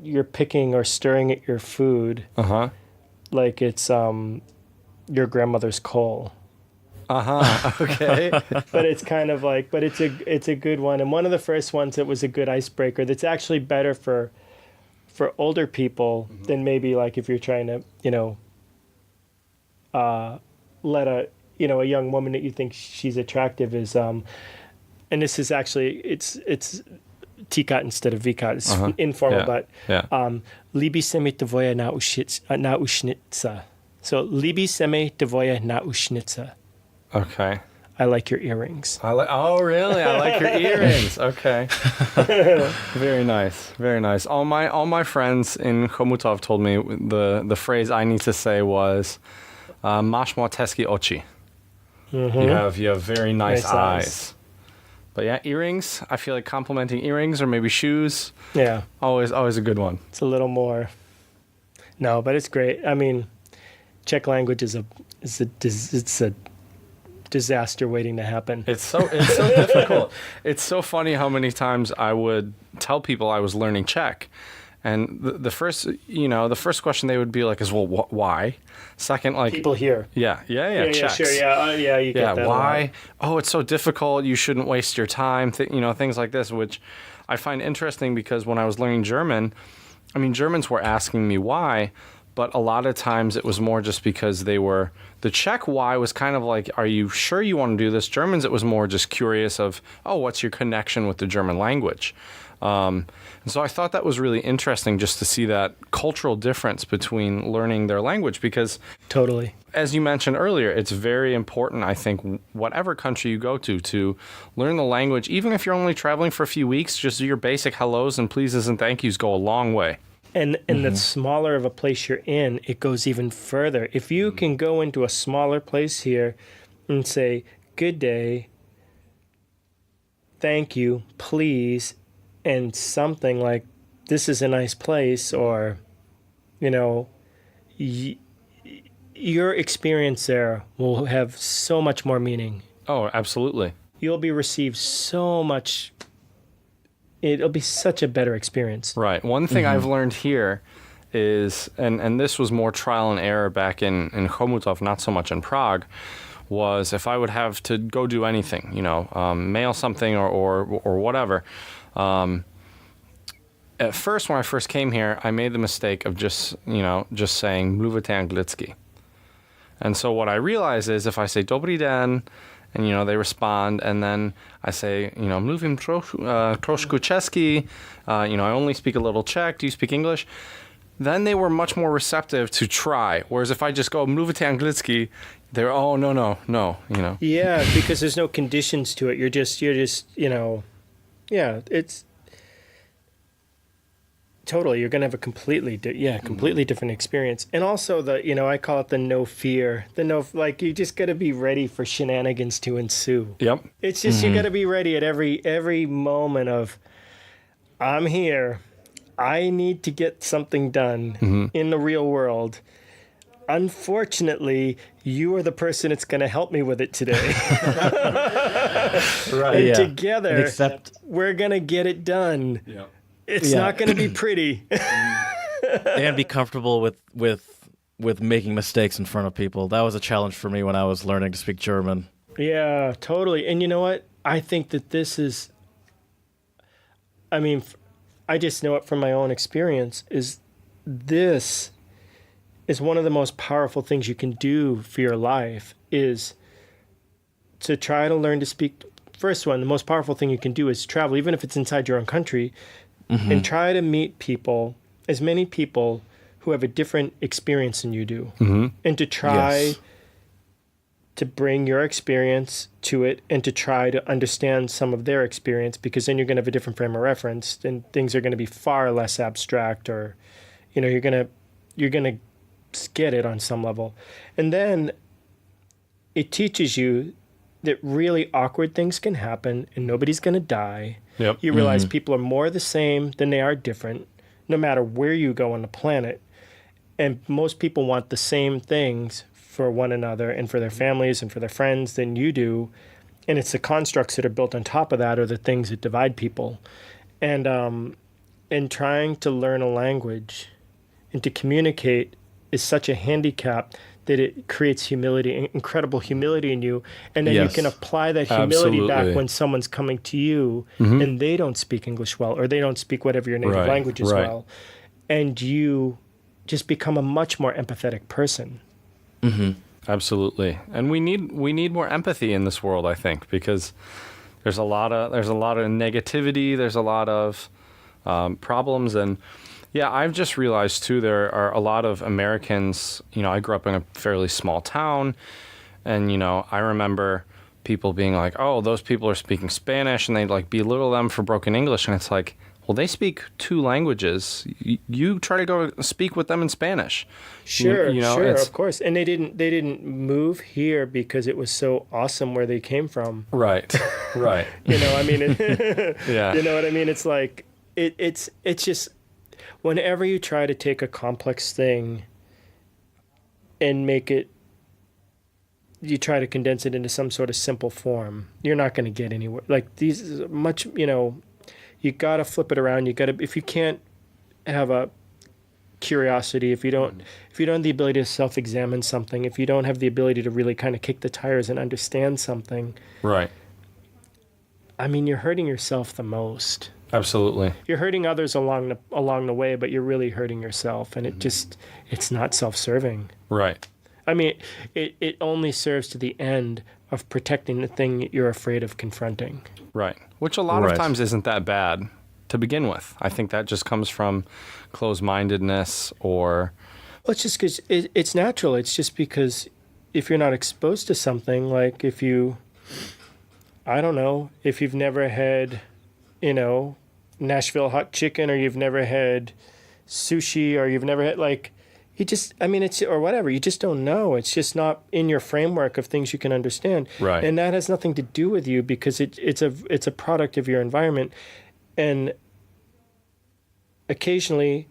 you're picking or stirring at your food like it's your grandmother's coal. Okay. But it's kind of like, it's a good one. And one of the first ones that was a good icebreaker that's actually better for older people than maybe like if you're trying to, let a young woman that you think she's attractive is, and this is actually, it's tikat instead of vikat. It's informal, but líbí se mi tvoje náušnice. So líbí se mi tvoje náušnice. Okay. I like your earrings. Oh, really? I like your earrings. Okay. Very nice. Very nice. All my friends in Chomutov told me the phrase I need to say was máš moc hezké oči. You have very nice eyes. But yeah, earrings. I feel like complimenting earrings or maybe shoes. Yeah. Always a good one. It's a little more. No, but it's great. I mean, Czech language is a disaster waiting to happen. It's so difficult. It's so funny how many times I would tell people I was learning Czech, and the first question they would be like is, well, why? Second, like People here. Yeah, Czechs. Sure, you get that. Why? Oh, it's so difficult. You shouldn't waste your time. Things like this, which I find interesting because when I was learning German, I mean, Germans were asking me why, but a lot of times it was more just because the Czech why was kind of like, are you sure you want to do this? Germans, it was more just curious of, oh, what's your connection with the German language? And so I thought that was really interesting just to see that cultural difference between learning their language because Totally. As you mentioned earlier, it's very important, I think, whatever country you go to learn the language. Even if you're only traveling for a few weeks, just do your basic hellos and pleases and thank yous go a long way. And the smaller of a place you're in, it goes even further. If you can go into a smaller place here and say, good day, thank you, please, and something like, this is a nice place, or, your experience there will have so much more meaning. Oh, absolutely. You'll be received so much. It'll be such a better experience. Right. One thing I've learned here is, and this was more trial and error back in Chomutov, not so much in Prague, was if I would have to go do anything, mail something or whatever. At first, when I first came here, I made the mistake of just saying mluvite anglicky. And so what I realize is if I say dobrý den, and they respond, and then I say, mluvím trošku česky, I only speak a little Czech. Do you speak English? then they were much more receptive to try. Whereas if I just go mluvite anglicky, they're, oh, no, you know. Yeah, because there's no conditions to it. You're just, you know, yeah, it's totally, you're going to have a completely different experience. And also you know, I call it the no fear, like you just got to be ready for shenanigans to ensue. Yep. It's just, you got to be ready at every moment of, I'm here. I need to get something done in the real world. Unfortunately, you are the person that's going to help me with it today. Right. And together, we're going to get it done. Yep. It's not going to be pretty. And be comfortable with making mistakes in front of people. That was a challenge for me when I was learning to speak German. Yeah, totally. And you know what? I think that this is, I mean, I just know it from my own experience, this is one of the most powerful things you can do for your life, is to try to learn to speak. First one, the most powerful thing you can do is travel, even if it's inside your own country, and try to meet people, as many people who have a different experience than you do, and to try to bring your experience to it and to try to understand some of their experience, because then you're going to have a different frame of reference and things are going to be far less abstract, or, you know, you're going to get it on some level. And then it teaches you that really awkward things can happen and nobody's going to die. Yep. You realize people are more the same than they are different, no matter where you go on the planet. And most people want the same things for one another and for their families and for their friends than you do. And it's the constructs that are built on top of that are the things that divide people. And trying to learn a language and to communicate is such a handicap that it creates humility, incredible humility in you. And then you can apply that humility back when someone's coming to you and they don't speak English well, or they don't speak whatever your native language is well. And you just become a much more empathetic person. Absolutely. And we need more empathy in this world, I think, because there's a lot of negativity, there's a lot of problems. And yeah, I've just realized too, there are a lot of Americans, you know, I grew up in a fairly small town, and, you know, I remember people being like, oh, those people are speaking Spanish, and they'd like belittle them for broken English. And it's like, well, they speak two languages. You try to go speak with them in Spanish. Sure, you know, sure, of course. And they didn't move here because it was so awesome where they came from. Right, right. You know, I mean, Yeah. You know what I mean? It's like, it's just, whenever you try to take a complex thing and you try to condense it into some sort of simple form, you're not going to get anywhere. Like these much, you know, you got to flip it around. If you can't have a curiosity, if you don't have the ability to self-examine something, if you don't have the ability to really kind of kick the tires and understand something, Right. I mean, you're hurting yourself the most. Absolutely. You're hurting others along the way, but you're really hurting yourself, and it's not self-serving. Right. I mean, it only serves to the end of protecting the thing that you're afraid of confronting. Right. Which a lot of times isn't that bad to begin with. I think that just comes from closed-mindedness or... Well, it's just because it's natural. It's just because if you're not exposed to something, like if you've never had, you know, Nashville hot chicken, or you've never had sushi, or you've never had, like, or whatever, you just don't know. It's just not in your framework of things you can understand. Right. And that has nothing to do with you, because it's a product of your environment. And occasionally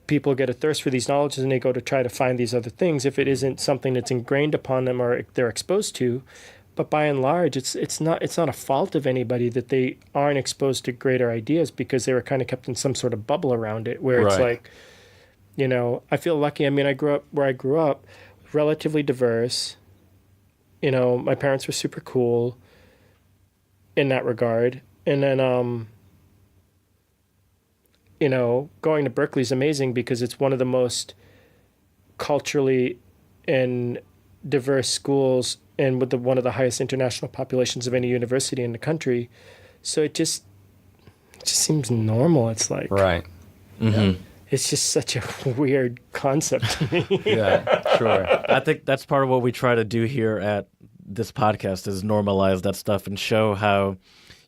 people get a thirst for these knowledges and they go to try to find these other things if it isn't something that's ingrained upon them or they're exposed to. But by and large, it's not a fault of anybody that they aren't exposed to greater ideas, because they were kind of kept in some sort of bubble around it, where it's like, you know, I feel lucky. I mean, I grew up relatively diverse. You know, my parents were super cool in that regard. And then, you know, going to Berkeley is amazing because it's one of the most culturally and diverse schools, and with one of the highest international populations of any university in the country. So it just seems normal. It's like, Right. Mm-hmm. It's just such a weird concept to me. Yeah, sure. I think that's part of what we try to do here at this podcast is normalize that stuff and show how,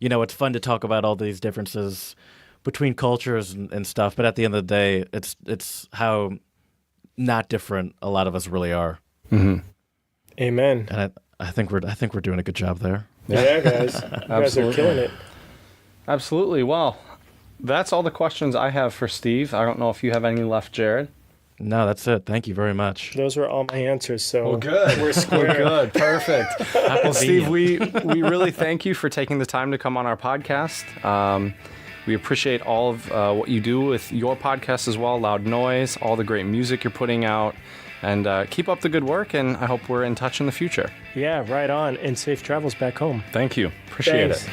it's fun to talk about all these differences between cultures and stuff. But at the end of the day, it's how not different a lot of us really are. Mm-hmm. Amen. And I think we're doing a good job there. Yeah, guys. You guys are killing it. Absolutely. Well, that's all the questions I have for Steve. I don't know if you have any left, Jared. No, that's it. Thank you very much. Those were all my answers, so Well, good. we're square. Well, good. Perfect. Well, Steve, we really thank you for taking the time to come on our podcast. We appreciate all of what you do with your podcast as well, Loud Noise, all the great music you're putting out. And keep up the good work, and I hope we're in touch in the future. Yeah, right on. And safe travels back home. Thank you. Appreciate Thanks. it.